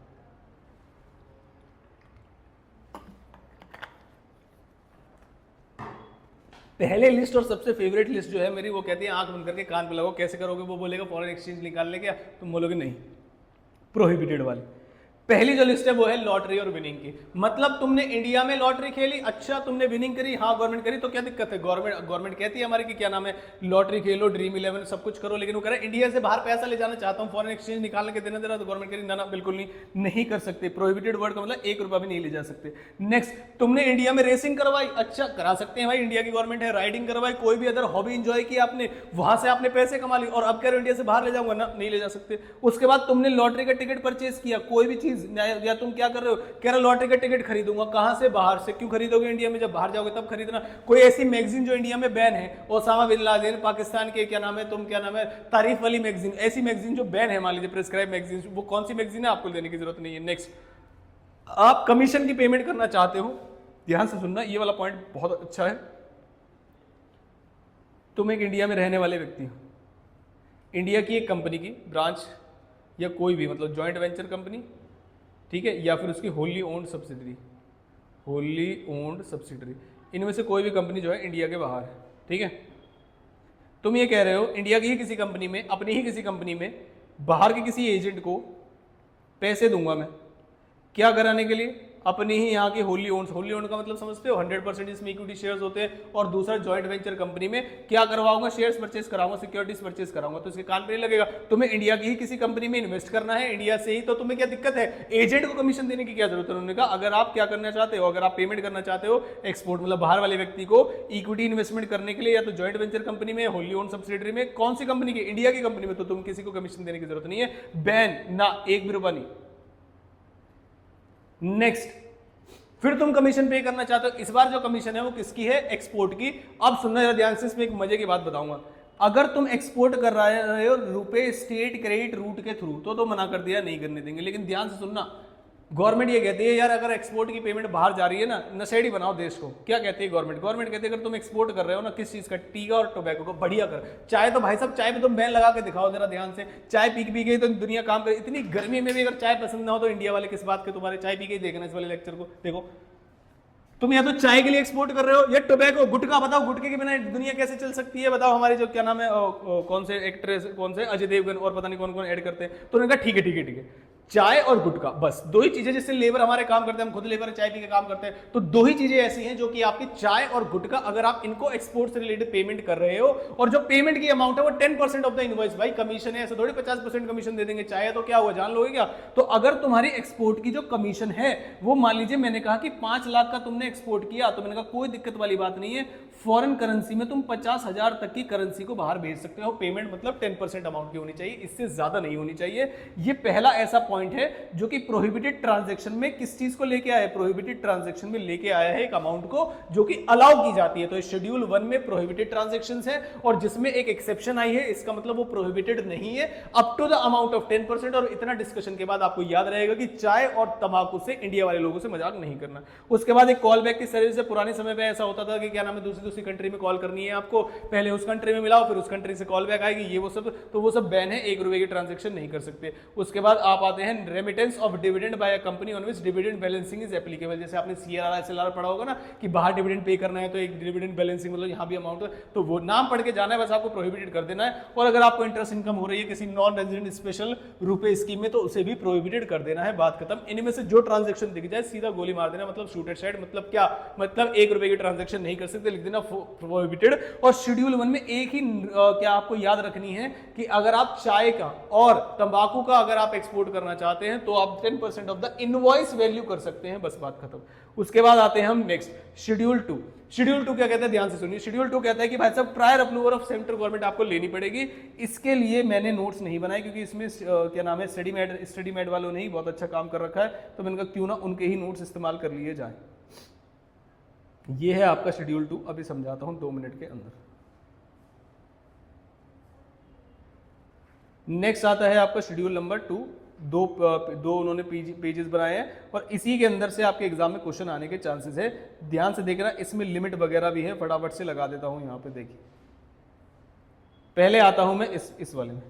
पहले लिस्ट और सबसे फेवरेट लिस्ट जो है मेरी, वो कहती है आंख बंद करके कान पे लगाओ, कैसे करोगे वो बोलेगा फॉरेन एक्सचेंज निकालने के, तुम बोलोगे नहीं, प्रोहिबिटेड वाली। पहली जो लिस्ट है वो है लॉटरी और विनिंग की, मतलब तुमने इंडिया में लॉटरी खेली, अच्छा तुमने विनिंग करी, हाँ गवर्नमेंट करी, तो क्या दिक्कत है, गवर्नमेंट कहती है हमारी कि क्या नाम है, लॉटरी खेलो, ड्रीम 11 सब कुछ करो, लेकिन वो कह रहा है इंडिया से बाहर पैसा ले जाना चाहता हूं, फॉरेन एक्सचेंज निकालने के देना दे रहा, तो गवर्नमेंट कह रही ना बिल्कुल नहीं कर सकते। प्रोहिबिटेड वर्ड का मतलब 1 रुपया भी नहीं ले जा सकते। नेक्स्ट, तुमने इंडिया में रेसिंग करवाई, अच्छा करा सकते हैं भाई, इंडिया की गवर्नमेंट है, राइडिंग करवाई, कोई भी अदर हॉबी इंजॉय की आपने, वहां से आपने पैसे कमा ली, और अब कह रहे हो इंडिया से बाहर ले जाऊंगा ना, नहीं ले जा सकते। उसके बाद तुमने लॉटरी का टिकट परचेज किया, कोई भी चीज, या तुम क्या कर रहे हो, कह रहे लॉटरी का टिकट खरीदूंगा, कहां से, बाहर से। क्यों खरीदोगे इंडिया में, जब बाहर जाओगे तब खरीदना। कोई ऐसी मैगजीन जो इंडिया में बैन है, ओसामा बिन लादेन पाकिस्तान के, क्या नाम है, तुम क्या नाम है, तारीफ वाली मैगजीन, ऐसी मैगजीन जो बैन है, मान लीजिए प्रिस्क्राइब मैगजीन, वो कौन सी मैगजीन है आपको देने की जरूरत नहीं है। नेक्स्ट, आप कमीशन की पेमेंट करना चाहते हो, ध्यान से सुनना, ये वाला पॉइंट बहुत अच्छा है। तुम एक इंडिया में रहने वाले व्यक्ति हो, इंडिया की एक कंपनी की ब्रांच या कोई भी मतलब जॉइंट वेंचर कंपनी, ठीक है, या फिर उसकी होली ओन्ड सब्सिडरी, इनमें से कोई भी कंपनी जो है इंडिया के बाहर है, ठीक है। तुम ये कह रहे हो इंडिया की ही किसी कंपनी में, अपनी ही किसी कंपनी में बाहर के किसी एजेंट को पैसे दूंगा मैं, क्या कराने के लिए, अपनी ही यहाँ की होली ओन्ड का मतलब समझते हो, 100% इसमें इक्विटी शेयर्स होते हैं, और दूसरा जॉइंट वेंचर कंपनी में क्या करवाऊंगा, शेयर्स परचेस कराऊंगा, सिक्योरिटीज परचेस कराऊंगा, तो इसके कान पे नहीं लगेगा। तुम्हें इंडिया की ही किसी कंपनी में इन्वेस्ट करना है, इंडिया से ही, तो तुम्हें क्या दिक्कत है, एजेंट को कमीशन देने की क्या जरूरत है। उन्होंने कहा अगर आप क्या करना चाहते हो, अगर आप पेमेंट करना चाहते हो एक्सपोर्ट, मतलब बाहर वाले व्यक्ति को इक्विटी इन्वेस्टमेंट करने के लिए, या तो जॉइंट वेंचर कंपनी में, होली ओन्ड सब्सिडरी में, कौन सी कंपनी की, इंडिया की कंपनी में, तो तुम किसी को कमीशन देने की जरूरत नहीं है, बैन ना, 1 भी रुपया नहीं। नेक्स्ट, फिर तुम कमीशन पे करना चाहते हो, इस बार जो कमीशन है वो किसकी है, एक्सपोर्ट की। अब सुनना जरा ध्यान से, इसमें एक मजे की बात बताऊंगा, अगर तुम एक्सपोर्ट कर रहे हो रुपए स्टेट क्रेडिट रूट के थ्रू, तो मना कर दिया, नहीं करने देंगे। लेकिन ध्यान से सुनना, गवर्नमेंट ये कहती है यार अगर एक्सपोर्ट की पेमेंट बाहर जा रही है ना, नशेड़ी बनाओ देश को। क्या कहती है गवर्नमेंट कहती है अगर तुम एक्सपोर्ट कर रहे हो ना किस चीज का, टी का और टोबैको को, बढ़िया कर। चाय तो भाई साहब, चाय पे तुम बैन लगा के दिखाओ जरा ध्यान से, चाय पी गई तो दुनिया काम करे। इतनी गर्मी में भी अगर चाय पसंद ना हो तो इंडिया वाले किस बात के तुम्हारे, चाय पी के देखना इस वाले लेक्चर को। देखो तुम या तो चाय के लिए एक्सपोर्ट कर रहे हो या टोबैको, गुटखा, बताओ गुटखे के बिना दुनिया कैसे चल सकती है, बताओ। हमारे जो क्या नाम है, कौन से एक्ट्रेस, कौन से अजय देवगन और पता नहीं कौन कौन ऐड करते हैं, तो उन्होंने कहा ठीक है, चाय और गुटखा, बस 2 ही चीजें जिससे लेबर हमारे काम करते हैं, हम खुद लेबर चाय पी के काम करते हैं, तो 2 ही चीजें ऐसी हैं जो कि आपकी चाय और गुटखा, अगर आप इनको एक्सपोर्ट से रिलेटेड पेमेंट कर रहे हो, और जो पेमेंट की अमाउंट है वो 10% ऑफ द इनवॉइस, भाई कमीशन है, ऐसे थोड़ी 50% कमीशन दे देंगे। चाय है तो क्या हुआ, जान लोगे क्या। तो अगर तुम्हारी एक्सपोर्ट की जो कमीशन है वो मान लीजिए मैंने कहा कि 5 लाख का तुमने एक्सपोर्ट किया, तो मैंने कहा कोई दिक्कत वाली बात नहीं है, फॉरेन करेंसी में तुम 50,000 तक की करेंसी को बाहर भेज सकते हो, पेमेंट मतलब 10% अमाउंट की होनी चाहिए, इससे ज्यादा नहीं होनी चाहिए। ये पहला ऐसा पॉइंट है जो कि प्रोहिबिटेड ट्रांजैक्शन में किस चीज को लेके आया है, प्रोहिबिटेड ट्रांजैक्शन में लेके आया है एक अमाउंट को जो कि अलाउ की जाती है। तो शेड्यूल 1 में प्रोहिबिटेड ट्रांजैक्शंस है, और जिसमें एक एक्सेप्शन आई है, इसका मतलब वो प्रोहिबिटेड नहीं है up to the amount of 10%। और इतना डिस्कशन के बाद आपको याद रहेगा कि चाय और तंबाकू से इंडिया वाले लोगों से मजाक नहीं करना। उसके बाद एक कॉल बैक की सर्विस है, पुराने समय पे ऐसा होता था कि क्या नाम है, दूसरी कंट्री में कॉल करनी है आपको, पहले उस कंट्री में मिलाओ फिर उस कंट्री से कॉल बैक आएगी, ये वो सब, तो वो सब बैन है, 1 रुपए की ट्रांजैक्शन नहीं कर सकते। उसके बाद आप आते हैं हैं remittance of dividend by a company on which dividend balancing is applicable. जैसे आपने CRR SLR पढ़ा होगा ना कि बाहर डिविडेंड पे करना है तो एक डिविडेंड बैलेंसिंग मतलब यहाँ भी अमाउंट, तो वो नाम पढ़ के जाना है, बस आपको प्रोहिबिटेड कर देना है। और अगर आपको इंटरेस्ट इनकम हो रही है किसी नॉन रेजिडेंट स्पेशल रुपए स्कीम में तो उसे भी प्रोहिबिटेड कर देना है, बात खत्म। इनमें से जो ट्रांजेक्शन दिख जाए सीधा गोली मार देना, मतलब शूट एट साइड। मतलब क्या मतलब 1 रुपए की ट्रांजेक्शन नहीं कर सकते, लिख देना प्रोहिबिटेड। और शेड्यूल 1 में एक ही क्या आपको याद रखनी है कि अगर आप चाय का और तंबाकू का अगर आप एक्सपोर्ट करना चाहते हैं तो आप 10% ऑफ द इनवॉइस वैल्यू कर सकते हैं, बस बात खत्म। उसके बाद आते हैं हम नेक्स्ट शेड्यूल 2। शेड्यूल 2 क्या कहता है, ध्यान से सुनिए। शेड्यूल 2 कहता है कि भाई साहब prior approval of central government आपको लेनी पड़ेगी। इसके लिए मैंने नोट्स नहीं बनाए क्योंकि इसमें क्या नाम है स्टडी मेड वालों ने ही बहुत अच्छा काम कर रखा है, तो मैंने कहा क्यों ना उनके ही नोट्स इस्तेमाल कर लिए जाए। ये है आपका शेड्यूल 2, अभी समझाता हूं 2 मिनट के अंदर। नेक्स्ट आता है आपका शेड्यूल नंबर 2। दो उन्होंने पेजेस बनाए हैं और इसी के अंदर से आपके एग्जाम में क्वेश्चन आने के चांसेस है। ध्यान से देखना, इसमें लिमिट वगैरह भी है, फटाफट से लगा देता हूं यहां पे। देखिए पहले आता हूं मैं इस वाले में।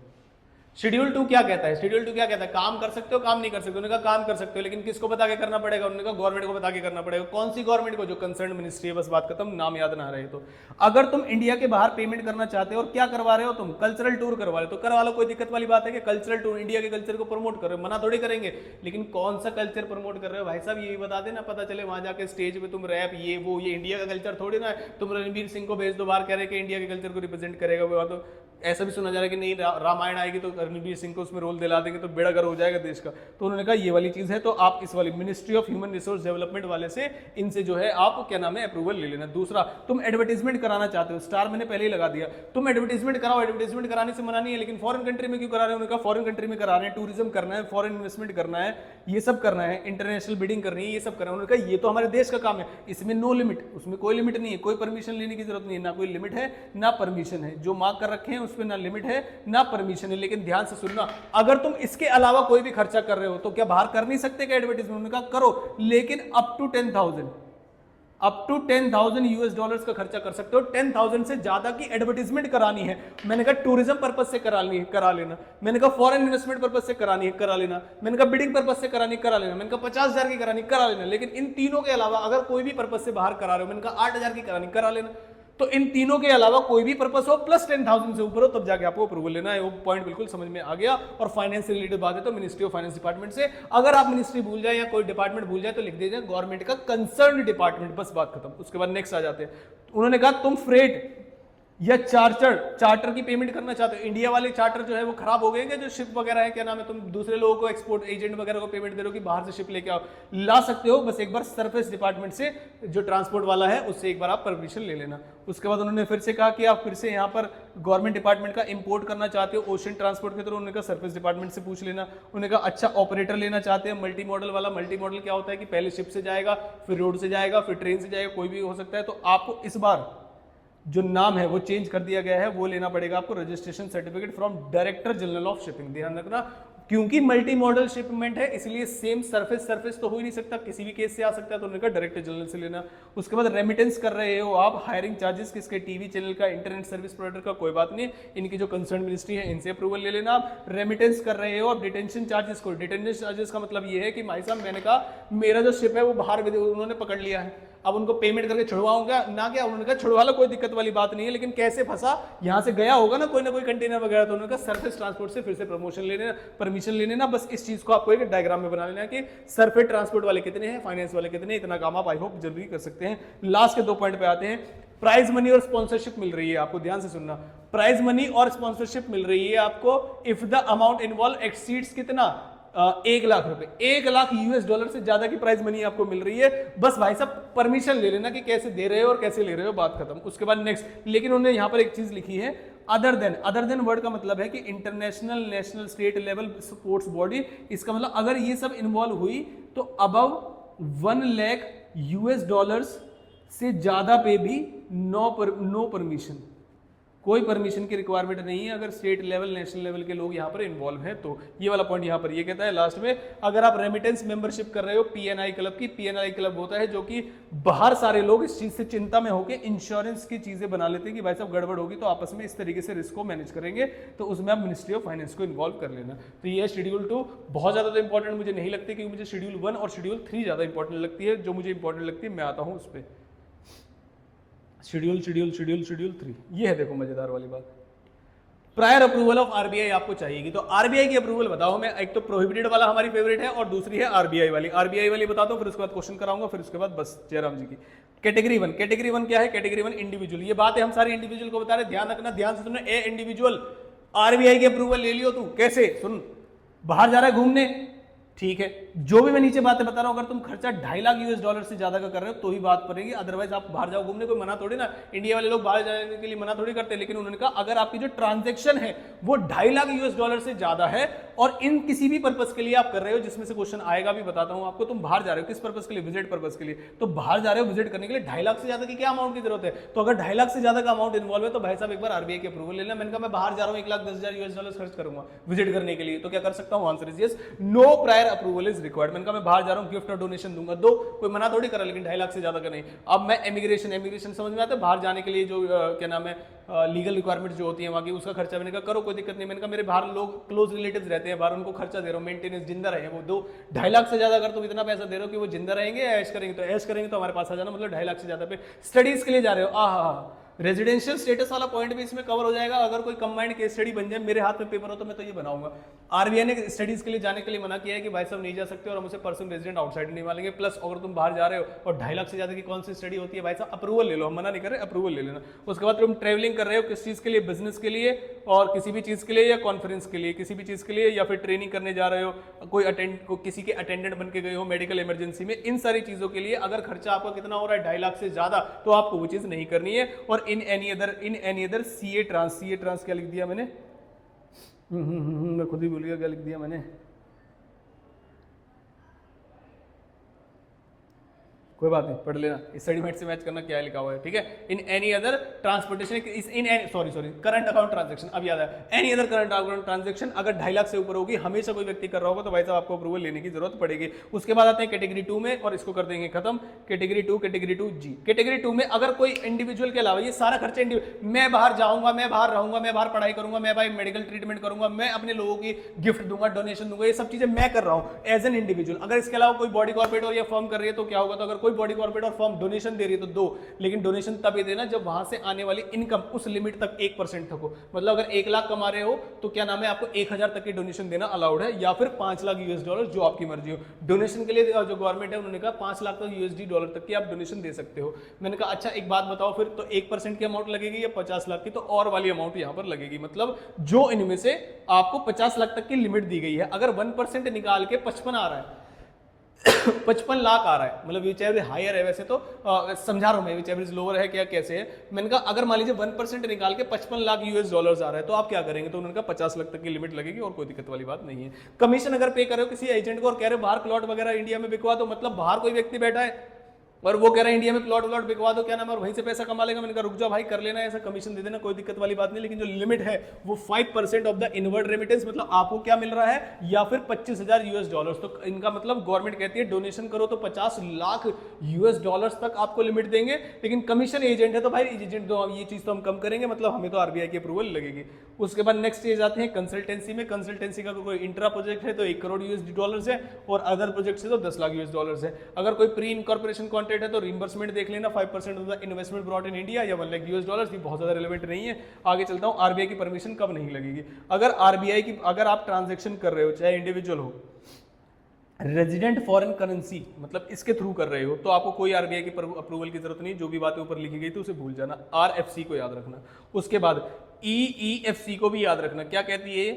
शेड्यूल 2 क्या कहता है, शेड्यूल 2 क्या कहता है, काम कर सकते हो काम नहीं कर सकते। उन्होंने कहा काम कर सकते हो, लेकिन किसको बता के करना पड़ेगा, उन्होंने कहा गवर्नमेंट को बता के करना पड़ेगा। कौन सी गवर्नमेंट को, जो कंसर्न मिनिस्ट्री है, बस बात खत्म, नाम याद ना रहे तो। अगर तुम इंडिया के बाहर पेमेंट करना चाहते हो और क्या करवा रहे हो तुम, कल्चरल टूर करवा रहे हो, तो करवा लो, कोई दिक्कत वाली बात है कि कल्चरल टूर इंडिया के कल्चर को प्रमोट कर रहे हो, मना थोड़ी करेंगे। लेकिन कौन सा कल्चर प्रमोट कर रहे हो भाई साहब, ये बता देना, पता चले वहां जाके स्टेज पे तुम रैप ये वो, ये इंडिया का कल्चर थोड़ी ना है। तुम रणवीर सिंह को भेज दो बाहर, कह रहे कि इंडिया के कल्चर को रिप्रेजेंट करेगा वो, तो ऐसा भी सुना जा रहा है कि नहीं रामायण आएगी तो रणवीर सिंह को उसमें रोल दिला देंगे तो बेड़ा गर्क हो जाएगा देश का। तो उन्होंने कहा ये वाली चीज है, तो आप इस वाली ministry of human resource development वाले से इनसे जो है आप क्या नाम है अप्रूवल ले लेना। दूसरा, तुम एडवर्टाइजमेंट कराना चाहते हो, स्टार मैंने पहले ही लगा दिया, तुम एडवर्टाइजमेंट कराओ, एडवर्टाइजमेंट कराने से मना नहीं है, लेकिन फॉरेन कंट्री में क्यों करा रहे हैं, उन्होंने कहा फॉरेन कंट्री में करा रहे हैं, टूरिज्म करना है, फॉरेन इन्वेस्टमेंट करना है, ये सब करना है, इंटरनेशनल बिडिंग करनी है, ये सब करना है। उन्होंने कहा ये तो हमारे देश का काम है, इसमें नो लिमिट, उसमें कोई लिमिट नहीं है, कोई परमिशन लेने की जरूरत नहीं है, ना कोई लिमिट है ना परमिशन है, जो मार्क कर रखे हैं उसमें ना लिमिट है ना परमिशन है। लेकिन ध्यान से सुनना, अगर तुम इसके अलावा कोई भी खर्चा कर रहे हो तो क्या बाहर कर नहीं सकते क्या एडवर्टाइजमेंट, का करो, लेकिन अप टू 10,000 यूएस डॉलर्स का खर्चा कर सकते हो। 10,000 से ज्यादा की एडवर्टाइजमेंट करानी है, मैंने कहा टूरिज्म पर्पस से करा लेना, मैंने कहा फॉरेन इन्वेस्टमेंट पर्पस से करानी है करा लेना, मैंने कहा बिडिंग पर्पस से करानी करा लेना, मैंने कहा 50,000 की करानी करा लेना। लेकिन इन तीनों के अलावा अगर कोई भी पर्पस से बाहर करा रहे हो, मैंने कहा 8,000 की करानी करा लेना। तो इन तीनों के अलावा कोई भी पर्पस हो प्लस 10,000 से ऊपर हो तब जाके आपको अप्रूवल लेना है। वो पॉइंट बिल्कुल समझ में आ गया। और फाइनेंस से रिलेटेड बात है तो मिनिस्ट्री ऑफ फाइनेंस डिपार्टमेंट से, अगर आप मिनिस्ट्री भूल जाए या कोई डिपार्टमेंट भूल जाए तो लिख दीजिए गवर्नमेंट का कंसर्न डिपार्टमेंट, बस बात खत्म। उसके बाद नेक्स्ट आ जाते हैं, उन्होंने कहा तुम फ्रेट या चार्टर की पेमेंट करना चाहते हो, इंडिया वाले चार्टर जो है वो खराब हो गए जो शिप वगैरह है, क्या नाम है, तुम दूसरे लोगों को एक्सपोर्ट एजेंट वगैरह को पेमेंट दे रहे हो कि बाहर से शिप लेके आओ, ला सकते हो, बस एक बार सरफेस डिपार्टमेंट से जो ट्रांसपोर्ट वाला है उससे एक बार आप परमिशन ले लेना। उसके बाद उन्होंने फिर से कहा कि आप फिर से यहाँ पर गवर्नमेंट डिपार्टमेंट का इंपोर्ट करना चाहते हो ओशन ट्रांसपोर्ट के थ्रू, उन्होंने कहा सरफेस डिपार्टमेंट से पूछ लेना। उन्होंने कहा अच्छा ऑपरेटर लेना चाहते हैं मल्टी मॉडल वाला, मल्टी मॉडल क्या होता है कि पहले शिप से जाएगा, फिर रोड से जाएगा, फिर ट्रेन से जाएगा, कोई भी हो सकता है। तो आपको इस बार जो नाम है वो चेंज कर दिया गया है, वो लेना पड़ेगा आपको registration certificate from director general of shipping. ध्यान रखना, क्योंकि मल्टी मॉडल शिपमेंट है इसलिए सेम सरफेस तो हो ही नहीं सकता, किसी भी केस से आ सकता है, तो उन्होंने कहा डायरेक्टर जनरल से लेना। उसके बाद रेमिटेंस कर रहे हो आप, हायरिंग चार्जेस किसके, टीवी चैनल का, इंटरनेट सर्विस प्रोवाइडर का, कोई बात नहीं, इनकी जो कंसर्न मिनिस्ट्री है इनसे अप्रूवल ले लेना। आप रेमिटेंस कर रहे हो आप डिटेंशन चार्जेस को, डिटेंशन चार्जेस का मतलब ये है कि भाई साहब मैंने कहा मेरा जो शिप है वो बाहर उन्होंने पकड़ लिया है, अब उनको पेमेंट करके छुड़वाऊंगा ना, क्या उन्होंने कहा छुड़वा लो, कोई दिक्कत वाली बात नहीं है, लेकिन कैसे फंसा, यहां से गया होगा ना कोई कंटेनर वगैरह, तो उन्होंने कहा सरफेस ट्रांसपोर्ट से फिर से प्रमोशन लेने परमिशन लेने ना, बस इस चीज को आपको एक डायग्राम में बना लेना कि सरफेस ट्रांसपोर्ट वाले कितने हैं, फाइनेंस वाले कितने, इतना काम आप आई होप जल्दी कर सकते हैं। लास्ट के 2 पॉइंट पे आते हैं, प्राइज मनी और स्पॉन्सरशिप मिल रही है आपको, ध्यान से सुनना, प्राइज मनी और स्पॉन्सरशिप मिल रही है आपको if the amount involve exceeds कितना 1 लाख रुपए, 1 लाख यूएस डॉलर से ज्यादा की प्राइज मनी आपको मिल रही है। बस भाई साहब परमिशन ले लेना कि कैसे दे रहे हो और कैसे ले रहे हो, बात खत्म। उसके बाद नेक्स्ट, लेकिन उन्होंने यहां पर एक चीज लिखी है अदर देन वर्ड का मतलब है कि international, national, state level sports body, इसका मतलब अगर ये सब इन्वॉल्व हुई तो अबव 1 लाख यूएस डॉलर्स से ज्यादा पे भी नो परमिशन, कोई परमिशन की रिक्वायरमेंट नहीं है अगर स्टेट लेवल नेशनल लेवल के लोग यहाँ पर इन्वॉल्व हैं तो। ये वाला पॉइंट यहाँ पर ये कहता है लास्ट में, अगर आप रेमिटेंस मेंबरशिप कर रहे हो पीएनआई क्लब की, पीएनआई क्लब होता है जो कि बाहर सारे लोग इस चीज से चिंता में होकर इंश्योरेंस की चीजें बना लेते हैं कि भाई साहब गड़बड़ होगी तो आपस में इस तरीके से रिस्क को मैनेज करेंगे, तो उसमें आप मिनिस्ट्री ऑफ फाइनेंस को इन्वॉल्व कर लेना। तो ये शेड्यूल 2 बहुत ज्यादा तो इंपॉर्टेंट मुझे नहीं लगती, क्योंकि मुझे शेड्यूल 1 और शेड्यूल 3 ज्यादा इंपॉर्टेंट लगती है। जो मुझे इंपॉर्टेंट लगती है मैं आता हूँ उस पर, शेड्यूल 3। ये है देखो मजेदार वाली बात, प्रायर अप्रूवल ऑफ आरबीआई आपको चाहिएगी। तो आरबीआई की अप्रूवल बताओ, मैं एक तो प्रोहिबिटेड वाला हमारी फेवरेट है और दूसरी है आरबीआई वाली। आरबीआई वाली बता दो, फिर उसके बाद क्वेश्चन कराऊंगा, फिर उसके बाद बस जयराम जी की कैटेगरी 1। कैटेगरी 1 क्या है? Category 1 individual. ये बात है हम सारे इंडिविजुअल को बता रहे, ध्यान रखना, ध्यान से सुनना। ए इंडिविजुअल आरबीआई की अप्रूवल ले लियो तू, कैसे? सुन, बाहर जा रहा है घूमने, ठीक है, जो भी मैं नीचे बातें बता रहा हूं, अगर तुम खर्चा 2.5 लाख यूएस डॉलर से ज्यादा का कर रहे हो तो ही बात पड़ेगी, अदरवाइज आप बाहर जाओ घूमने, कोई मना थोड़ी ना, इंडिया वाले लोग बाहर जाने के लिए मना थोड़ी करते, लेकिन उन्होंने कहा अगर आपकी जो ट्रांजैक्शन है वो 2.5 लाख यूएस डॉलर से ज्यादा है और इन किसी भी पर्पस के लिए आप कर रहे हो, जिसमें से क्वेश्चन आएगा भी, बताता हूं आपको, तुम बाहर जा रहे हो किस पर्पस के लिए? विजिट पर्पस के लिए। तो बाहर जा रहे हो विजिट करने के लिए 2.5 लाख से ज्यादा की क्या अमाउंट की जरूरत है? तो अगर 2.5 लाख से ज्यादा का अमाउंट इन्वॉल्व है तो भाई साहब एक बार आरबीआई की अप्रूवल लेना। मैंने कहा मैं बाहर जा रहा हूं 1,10,000 यूएस डॉलर खर्च करूंगा विजिट करने के लिए, तो क्या कर सकता हूं? Answer is yes, no prior approval is required. मैंने कहा मैं बाहर जा रहा हूं गिफ्ट और डोनेशन दूंगा, दो, कोई मना थोड़ी करा, लेकिन 2.5 लाख से ज्यादा का नहीं। अब मैं इमिग्रेशन समझ में आता है, बाहर जाने के लिए जो क्या नाम है लीगल रिक्वायरमेंट जो होती है वहां की, उसका खर्चा मैंने कहा करो, कोई दिक्कत नहीं। मैंने कहा मेरे बाहर लोग क्लोज रिलेटिव्स रहते हैं बाहर, उनको खर्चा दे रहा हूं, मेंटेनेंस, जिंदा रहे वो, दो 2.5 लाख से ज्यादा अगर तुम इतना पैसा दे रहे हो कि वो जिंदा रहेंगे या ऐश करेंगे, तो ऐश करेंगे तो हमारे पास आ जाना, मतलब 2.5 लाख से ज्यादा पे स्टडीज के लिए जा रहे हो। आहा, रेजिडेंशियल स्टेटस वाला पॉइंट भी इसमें कवर हो जाएगा। अगर कोई कंबाइंड केस स्टडी बन जाए, मेरे हाथ में पेपर हो तो मैं तो ये बनाऊंगा। आरबीआई ने स्टडीज के लिए जाने के लिए मना किया है कि भाई साहब नहीं जा सकते और हम उसे पर्सन रेजिडेंट आउटसाइड नहीं मानेंगे। प्लस अगर तुम बाहर जा रहे हो और 2.5 लाख से ज्यादा की कौन सी स्टडी होती है, भाई साहब अप्रूवल ले लो, हम मना नहीं कर रहे, अप्रूवल ले लेना। उसके बाद तुम ट्रेवलिंग कर रहे हो किस चीज के लिए? बिजनेस के लिए और किसी भी चीज के लिए, या कॉन्फ्रेंस के लिए, किसी भी चीज के लिए, या फिर ट्रेनिंग करने जा रहे हो, किसी के अटेंडेंट बन के गए हो मेडिकल इमरजेंसी में, इन सारी चीजों के लिए अगर खर्चा आपका कितना हो रहा है 2.5 लाख से ज्यादा, तो आपको वो चीज नहीं करनी है। और in any other CA trans क्या लिख दिया मैंने? मैं खुद ही भूल गया क्या लिख दिया मैंने, कोई बात नहीं, पढ़ लेना, इस स्टडीमेट से मैच करना क्या लिखा हुआ है, ठीक है। इन any other transportation, sorry current account transaction, अब याद है, any other current account transaction अगर 2.5 लाख से ऊपर होगी, हमेशा कोई व्यक्ति कर रहा होगा, तो भाई साहब आपको अप्रूवल लेने की जरूरत पड़ेगी। उसके बाद आते हैं कैटेगरी 2 में, और इसको कर देंगे खत्म। कैटेगरी 2 जी। कैटेगरी 2 में अगर कोई इंडिविजुअल के अलावा, ये सारा खर्चा मैं बाहर जाऊंगा, मैं बाहर रहूंगा, मैं बाहर पढ़ाई करूंगा, मैं भाई मेडिकल ट्रीटमेंट करूंगा, मैं अपने लोगों की गिफ्ट दूंगा, डोनेशन दूंगा, ये सब चीजें मैं कर रहा हूं एज एन इंडिविजुअल। अगर इसके अलावा कोई बॉडी कॉर्पोरेट और या फर्म कर रही है तो क्या होगा? तो अगर कोई बॉडी कॉर्पोरेट और फर्म डोनेशन दे रही है तो दो, लेकिन डोनेशन तब ही देना जब वहां से आने वाली इनकम उस लिमिट तक 1% तक हो। मतलब अगर 1 लाख कमा रहे हो तो क्या नाम है, आपको 1000 तक की डोनेशन देना अलाउड है, या फिर 5 लाख यूएस डॉलर, जो आपकी मर्जी हो। डोनेशन के लिए जो गवर्नमेंट है उन्होंने कहा 5 लाख तक यूएसडी डॉलर तक की आप डोनेशन दे सकते हो। मैंने कहा अच्छा एक बात बताओ फिर, तो 1% की अमाउंट लगेगी या 50 लाख की? तो और वाली अमाउंट यहां पर लगेगी, मतलब जो इनमें से आपको 50 लाख तक की लिमिट दी गई है, अगर 1% निकाल के 55 आ रहा है 55 लाख आ रहा है, मतलब विच एवरेज हायर है, वैसे तो समझा रहा हूं मैं, विच एवरेज लोअर है क्या कैसे है। मैंने कहा अगर मान लीजिए 1% निकाल के 55 लाख यूएस डॉलर्स आ रहा है तो आप क्या करेंगे? तो उन्होंने कहा 50 लाख तक की लिमिट लगेगी और कोई दिक्कत वाली बात नहीं है। कमीशन अगर पे कर रहे हो किसी एजेंट को और कह रहे हो बाहर प्लॉट वगैरह इंडिया में बिकवा दो, मतलब बाहर कोई व्यक्ति बैठा है और वो कह रहा है इंडिया में प्लॉट बिकवा दो, क्या नाम है, और वहीं से पैसा कमा लेगा। मैंने कहा रुक जाओ भाई, कर लेना, ऐसा कमीशन दे देना, कोई दिक्कत वाली बात नहीं, लेकिन जो लिमिट है वो 5% ऑफ द इनवर्ड रेमिटेंस, मतलब आपको क्या मिल रहा है, या फिर 25,000 यूएस डॉलर्स। तो इनका मतलब गवर्नमेंट कहती है डोनेशन करो तो 50 लाख यूएस डॉलर्स तक आपको लिमिट देंगे, लेकिन कमीशन एजेंट है तो भाई एजेंट दो, ये चीज तो हम कम करेंगे, मतलब हमें तो आरबीआई की अप्रूवल लगेगी। उसके बाद नेक्स्ट स्टेज आते हैं कंसल्टेंसी में। कंसल्टेंसी का कोई इंट्रा प्रोजेक्ट है तो 1 करोड़ यूएस डॉलर्स है, और अदर प्रोजेक्ट से तो 10 लाख यूएस डॉलर्स है। अगर कोई प्री इनकॉर्पोरेशन कॉन्ट्रैक्ट है तो रिइंबर्समेंट देख लेना, 5% of the investment brought in India, या 1 लाख यूएस डॉलर्स, ये बहुत ज्यादा रिलेवेंट नहीं है। आगे चलता हूं, आरबीआई की परमिशन कब नहीं लगेगी? अगर आप ट्रांजैक्शन कर रहे हो, चाहे इंडिविजुअल हो, रेजिडेंट फॉरेन करेंसी, मतलब इसके थ्रू कर रहे हो, तो आपको कोई आरबीआई की अप्रूवल की जरूरत नहीं। जो भी बातें ऊपर लिखी गई थी उसे भूल जाना, आरएफसी को याद रखना। उसके बाद ईईएफसी को भी याद रखना। क्या कहती है?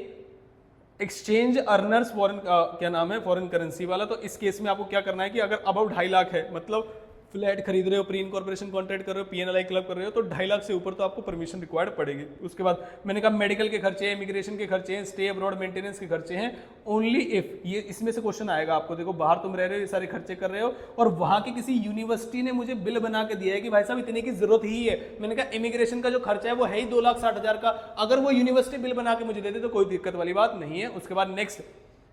एक्सचेंज अर्नर्स फॉरेन, क्या नाम है, फॉरेन करेंसी वाला। तो इस केस में आपको क्या करना है कि अगर अबाउट 2.5 लाख है, मतलब फ्लैट खरीद रहे हो, प्री इनकॉर्पोरेशन कॉन्ट्रैक्ट कर रहे हो, पीएनएलआई क्लब कर रहे हो, तो 2.5 लाख से ऊपर तो आपको परमिशन रिक्वायर्ड पड़ेगी। उसके बाद मैंने कहा मेडिकल के खर्चे हैं, इमिग्रेशन के खर्चे हैं, स्टे अब्रॉड मेंटेनेंस के खर्चे हैं। ओनली इफ ये इसमें से क्वेश्चन आएगा आपको, देखो बाहर तुम रह रहे हो, ये सारे खर्चे कर रहे हो और वहां की किसी यूनिवर्सिटी ने मुझे बिल बना के दिया है कि भाई साहब इतने की जरूरत ही है। मैंने कहा इमिग्रेशन का जो खर्चा है वो है ही 2,60,000 का, अगर वो यूनिवर्सिटी बिल बना के मुझे दे दे तो कोई दिक्कत वाली बात नहीं है। उसके बाद next,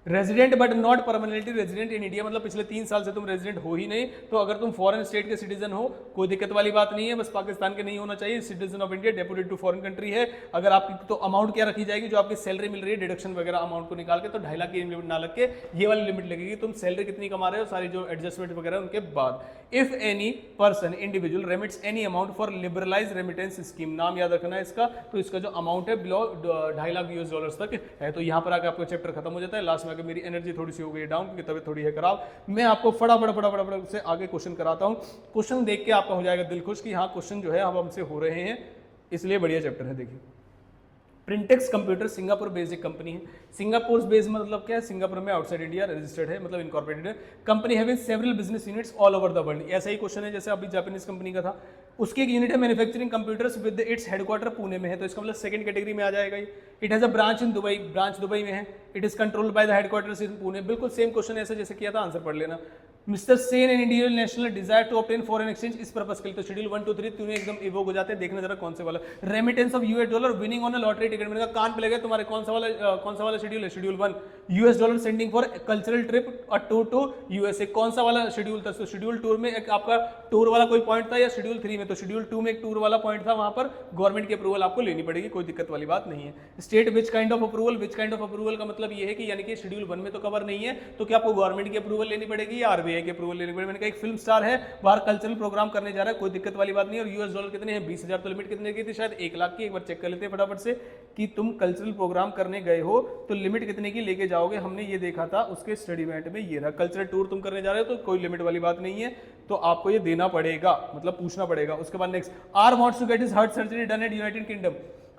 resident but not permanently resident in India, मतलब पिछले 3 साल से तुम रेजिडेंट हो ही नहीं, तो अगर तुम फॉरेन स्टेट के सिटीजन हो कोई दिक्कत वाली बात नहीं है, बस पाकिस्तान के नहीं होना चाहिए, citizen of India deputed to foreign country है। अगर आपकी तो अमाउंट क्या रखी जाएगी, जो आपकी सैलरी मिल रही है डिडक्शन वगैरह अमाउंट को निकाल के, तो 2.5 लाख की लिमिट ना लग के ये वाली लिमिट लगेगी, तुम सैलरी कितनी कमा रहे हो, सारी जो एडजस्टमेंट वगैरह उनके बाद। If any person individual remits any amount for liberalise remittance scheme, नाम याद रखना है इसका, तो इसका जो अमाउंट है बिलो 2.5 लाख US डॉलर्स तक है। तो यहाँ पर आकर आपका चैप्टर खत्म हो जाता है। लास्ट में आकर मेरी एनर्जी थोड़ी सी हो गई डाउन क्योंकि तबीयत थोड़ी है खराब, मैं आपको फटाफट से आगे क्वेश्चन कराता हूँ। क्वेश्चन देख के आपका हो जाएगा दिल खुश कि हाँ क्वेश्चन जो है अब हमसे हो रहे हैं, इसलिए बढ़िया चैप्टर है। देखिए प्रिंटेक्स कंप्यूटर सिंगापुर बेस्ड एक कंपनी है। सिंगापुर बेस्ड मतलब क्या है, सिंगापुर में आउटसाइड इंडिया रजिस्टर्ड है, मतलब इनकॉर्पोरेटेड है। Company having several business units all over the world, ऐसा ही क्वेश्चन है जैसे अभी जापानीज कंपनी का था। उसकी एक यूनिट है manufacturing computers with its headquarter Pune में है, तो इसका मतलब सेकंड कैटेगरी में आ जाएगा ये। It has a branch in Dubai, branch Dubai में है। It is controlled by the headquarters in Pune, बिल्कुल सेम क्वेश्चन ऐसा जैसे किया था, आंसर पढ़ लेना। Mr Sen and Indian national desire to obtain foreign exchange इस पर्पस के लिए, तो शेड्यूल 1 2 3 तीनों एकदम इवोक हो जाते हैं। देखना जरा कौन से वाला, remittance of US dollar, winning on a lottery ticket, मैंने कहा कान पे लगे तुम्हारे, कौन सा वाला शेड्यूल है, schedule 1 US dollar sending for cultural trip a tour to USA, कौन सा वाला शेड्यूल था। तो शेड्यूल टूर में एक आपका टूर वाला कोई पॉइंट था या शेड्यूल 3 में, तो शेड्यूल 2 में एक टूर वाला पॉइंट था, वहां पर गवर्नमेंट की अप्रूवल आपको लेनी पड़ेगी, कोई दिक्कत वाली बात नहीं है। State which kind of approval, which kind of approval का मतलब ये है कि यानी कि शेड्यूल 1 में तो कवर नहीं है, तो क्या आपको गवर्नमेंट की अप्रूवल लेनी पड़ेगी या RBI की अप्रूवल लेनी पड़ेगी। मैंने कहा एक फिल्म स्टार है बाहर कल्चरल प्रोग्राम करने जा रहा है, कोई दिक्कत वाली बात नहीं है। और US डॉलर कितने हैं, 20,000, तो लिमिट कितने की थी, शायद 1 लाख की। एक बार चेक कर लेते हैं फटाफट से कि तुम कल्चरल प्रोग्राम करने गए हो तो लिमिट कितने की लेके जाओगे। हमने ये देखा था उसके स्टडी मैट में, ये रहा कल्चरल टूर तुम करने जा रहे हो तो कोई लिमिट वाली बात नहीं है, तो आपको ये देना पड़ेगा, मतलब पूछना पड़ेगा। उसके बाद next, R wants to get his heart surgery done at United Kingdom,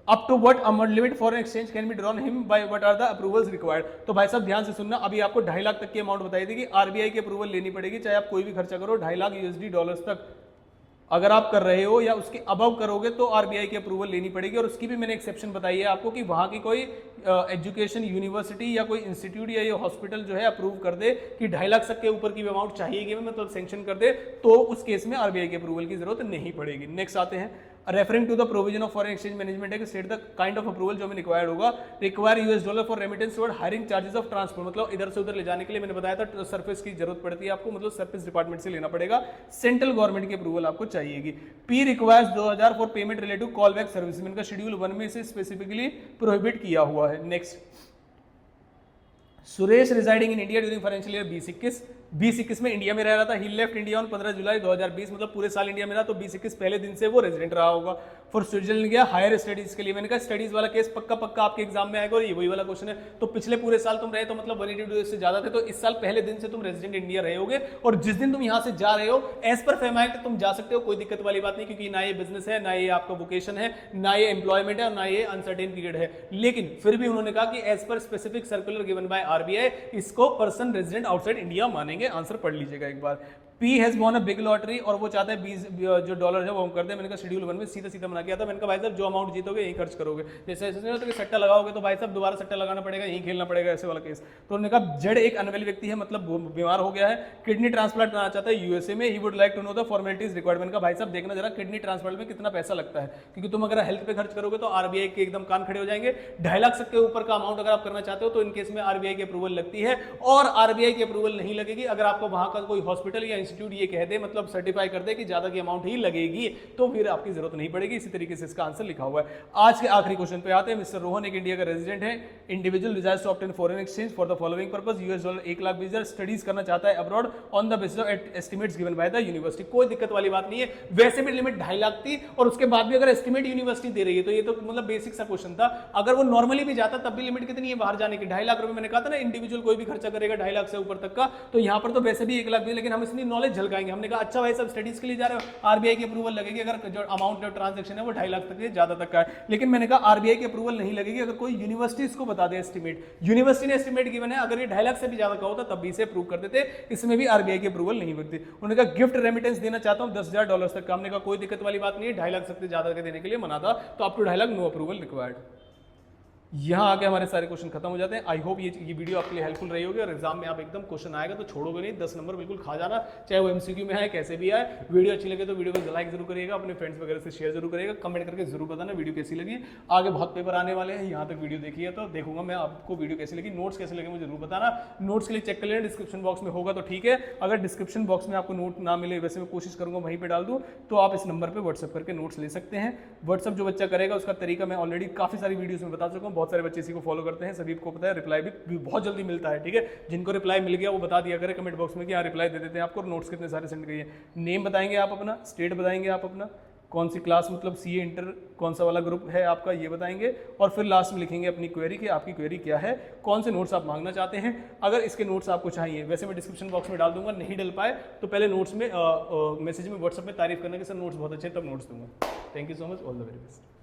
up to what amount limit foreign exchange can be drawn him by what are the approvals required. तो भाई साहब ध्यान से सुनना, अभी आपको 2.5 लाख तक की अमाउंट बताई थी कि RBI की अप्रूवल लेनी पड़ेगी, चाहे आप कोई भी खर्चा करो 2.5 लाख USD डॉलर्स तक अगर आप कर रहे हो या उसके अबव करोगे तो RBI की अप्रूवल लेनी पड़ेगी। और उसकी भी मैंने एक्सेप्शन बताई है आपको कि वहां की कोई एजुकेशन यूनिवर्सिटी या कोई इंस्टीट्यूट या ये हॉस्पिटल जो है अप्रूव कर दे कि 2.5 लाख तक के ऊपर की अमाउंट चाहिए कि मतलब सैंक्शन कर दे, तो उस केस में RBI की अप्रूवल की जरूरत नहीं पड़ेगी। नेक्स्ट आते हैं, referring to the provision of foreign exchange management है कि state the kind of approval जो हमें रिक्वायर्ड होगा, require US dollar for remittance toward hiring charges of transport, मतलब इधर से उधर ले जाने के लिए मैंने बताया था सर्फेस की जरूरत पड़ती है आपको, मतलब सर्फेस डिपार्टमेंट से लेना पड़ेगा, सेंट्रल गवर्नमेंट की अप्रूवल आपको चाहिएगी। P requires 2000 for payment relative call back service, मैंने कहा शेड्यूल 1 में इसे स्पेसिफिकली प्रोहिबिट किया हुआ है। Next, Suresh residing in India during financial year 2021 में इंडिया में रह रहा था। ही लेफ्ट इंडिया ऑन 15 जुलाई 2020, मतलब पूरे साल इंडिया में रहा, तो 2021 पहले दिन से वो रेजिडेंट रहा होगा। फॉर स्विट्जरलैंड गया हायर स्टडीज के लिए, मैंने कहा स्टडीज वाला केस पक्का आपके एग्जाम में आएगा और ये वही वाला क्वेश्चन है। तो पिछले पूरे साल तुम रहे तो मतलब 180 डेज से ज्यादा थे, तो इस साल पहले दिन से तुम रेजिडेंट इंडिया रहे होगे, और जिस दिन तुम यहाँ से जा रहे हो एज पर फेम एक्ट तुम जा सकते हो, कोई दिक्कत वाली बात नहीं, क्योंकि ना ये बिजनेस है, ना ये आपका वोकेशन है, ना ये एम्प्लॉयमेंट है, और ना ये अनसर्टेन पीरियड है। लेकिन फिर भी उन्होंने कहा कि as per specific circular given by RBI इसको पर्सन रेजिडेंट आउटसाइड इंडिया मानेंगे। आंसर पढ़ लीजिएगा एक बार। P has won a big lottery, और वो चाहता है 20 जो डॉलर है वो हम कर दे। मैंने कहा शेड्यूल 1 में सीधा मना किया था, मैंने कहा भाई साहब जो अमाउंट जीतोगे यही खर्च करोगे, जैसे ऐसे नहीं होता कि सट्टा लगाओगे तो भाई साहब दोबारा सट्टा लगाना पड़ेगा, यही खेलना पड़ेगा, ऐसे वाला केस। तो उन्होंने कहा जड़ एक अनवेल व्यक्ति है, मतलब बीमार हो गया है, किडनी ट्रांसप्लांट कराना चाहता है USA में, he would like to know the formalities required. का भाई साहब देखना जरा किडनी ट्रांसप्लांट में कितना पैसा लगता है, क्योंकि तुम अगर हेल्थ पे खर्च करोगे तो RBI के एकदम कान खड़े हो जाएंगे। 2.5 लाख तक के ऊपर का अमाउंट अगर आप करना चाहते हो तो इन केस में RBI की अप्रूवल लगती है, और RBI की अप्रूवल नहीं लगेगी अगर आपको वहां का कोई हॉस्पिटल या इंस्टीट्यूट ये कह दे, मतलब सर्टिफाई कर दे कि ज्यादा की अमाउंट ही लगेगी, तो फिर आपकी जरूरत नहीं पड़ेगी। इसी तरीके से इसका आंसर लिखा हुआ है। आज के आखिरी क्वेश्चन पे आते हैं। मिस्टर रोहन एक इंडिया का रेजिडेंट है, individual desires to obtain foreign exchange for the following purpose, US dollar 1,20,000 studies करना चाहता है abroad on the basis of estimates given by the university. कोई दिक्कत वाली बात नहीं है, वैसे भी लिमिट 2.5 लाख थी, और उसके बाद भी अगर एस्टिमेट यूनिवर्सिटी दे रही है तो ये तो मतलब बेसिक सा क्वेश्चन था। अगर वो नॉर्मली भी जाता तब भी लिमिट कितनी है बाहर जाने की, 2.5 लाख रुपए। मैंने कहा था ना इंडिविजुअल कोई भी खर्चा करेगा 2.5 लाख से ऊपर तक का, तो यहाँ पर तो वैसे भी 1 लाख भी, लेकिन हम इसलिए नॉलेज झलकाएंगे। हमने कहा अच्छा भाई सब स्टडीज के लिए जा रहे हो, आरबीआई की अप्रूवल लगेगी अगर जो अमाउंट जो ट्रांजेक्शन है वो 2.5 लाख तक है, ज्यादा तक का है। लेकिन मैंने कहा आरबीआई की अप्रूवल नहीं लगेगी अगर कोई यूनिवर्सिटी इसको बता दे एस्टिमेट, यूनिवर्सिटी ने एस्टिमेट गिवन है, अगर ये 2.5 लाख से भी ज्यादा का होता तब भी इसे अप्रूव कर देते, इसमें भी आरबीआई की अप्रूवल नहीं लगती। उन्होंने कहा गिफ्ट रेमिटेंस देना चाहता हूं $10,000 तक का, हमने कहा कोई दिक्कत वाली बात नहीं है, 2.5 लाख से ज्यादा के देने के लिए मना था, तो up to 2.5 lakh no approval required. यहाँ आके हमारे सारे क्वेश्चन खत्म हो जाते हैं। आई होप ये वीडियो आपके लिए हेल्पफुल रही होगी और एग्जाम में आप एकदम क्वेश्चन आएगा तो छोड़ोगे नहीं, 10 नंबर बिल्कुल खा जाना, चाहे वो एमसीक्यू में आए कैसे भी आए। वीडियो अच्छी लगे तो वीडियो को लाइक जरूर करिएगा, अपने फ्रेंड्स वगैरह से शेयर जरूर करिएगा, कमेंट करके जरूर बताना वीडियो कैसी लगी। आगे बहुत पेपर आने वाले हैं, यहाँ तक वीडियो देखिए तो देखूंगा मैं आपको वीडियो कैसी लगी, नोट्स कैसे लगे मुझे जरूर बताना। नोट्स के लिए चेक कर लेना, डिस्क्रिप्शन बॉक्स में होगा तो ठीक है, अगर डिस्क्रिप्शन बॉक्स में आपको नोट ना मिले, वैसे मैं कोशिश करूंगा वहीं पे डाल दूं, तो आप इस नंबर पे व्हाट्सएप करके नोट्स ले सकते हैं। व्हाट्सएप जो बच्चा करेगा उसका तरीका मैं ऑलरेडी काफी सारी वीडियोस में बता चुका हूँ, बहुत सारे बच्चे इसी को फॉलो करते हैं, सभी को पता है, रिप्लाई भी बहुत जल्दी मिलता है। ठीक है, जिनको रिप्लाई मिल गया वो बता दिया करें कमेंट बॉक्स में कि हाँ रिप्लाई दे देते हैं आपको, नोट्स कितने सारे सेंड करिए। नेम बताएंगे आप अपना, स्टेट बताएंगे आप अपना, कौन सी क्लास मतलब सीए इंटर कौन सा वाला ग्रुप है आपका ये बताएंगे, और फिर लास्ट में लिखेंगे अपनी क्वेरी कि आपकी क्वेरी क्या है, कौन से नोट्स आप मांगना चाहते हैं। अगर इसके नोट्स आपको चाहिए, वैसे मैं डिस्क्रिप्शन बॉक्स में डाल दूंगा, नहीं डल पाए तो पहले नोट्स में मैसेज में व्हाट्सएप में तारीफ करना कि सर नोट्स बहुत अच्छे, तब नोट्स दूंगा। Thank you so much, all the very best.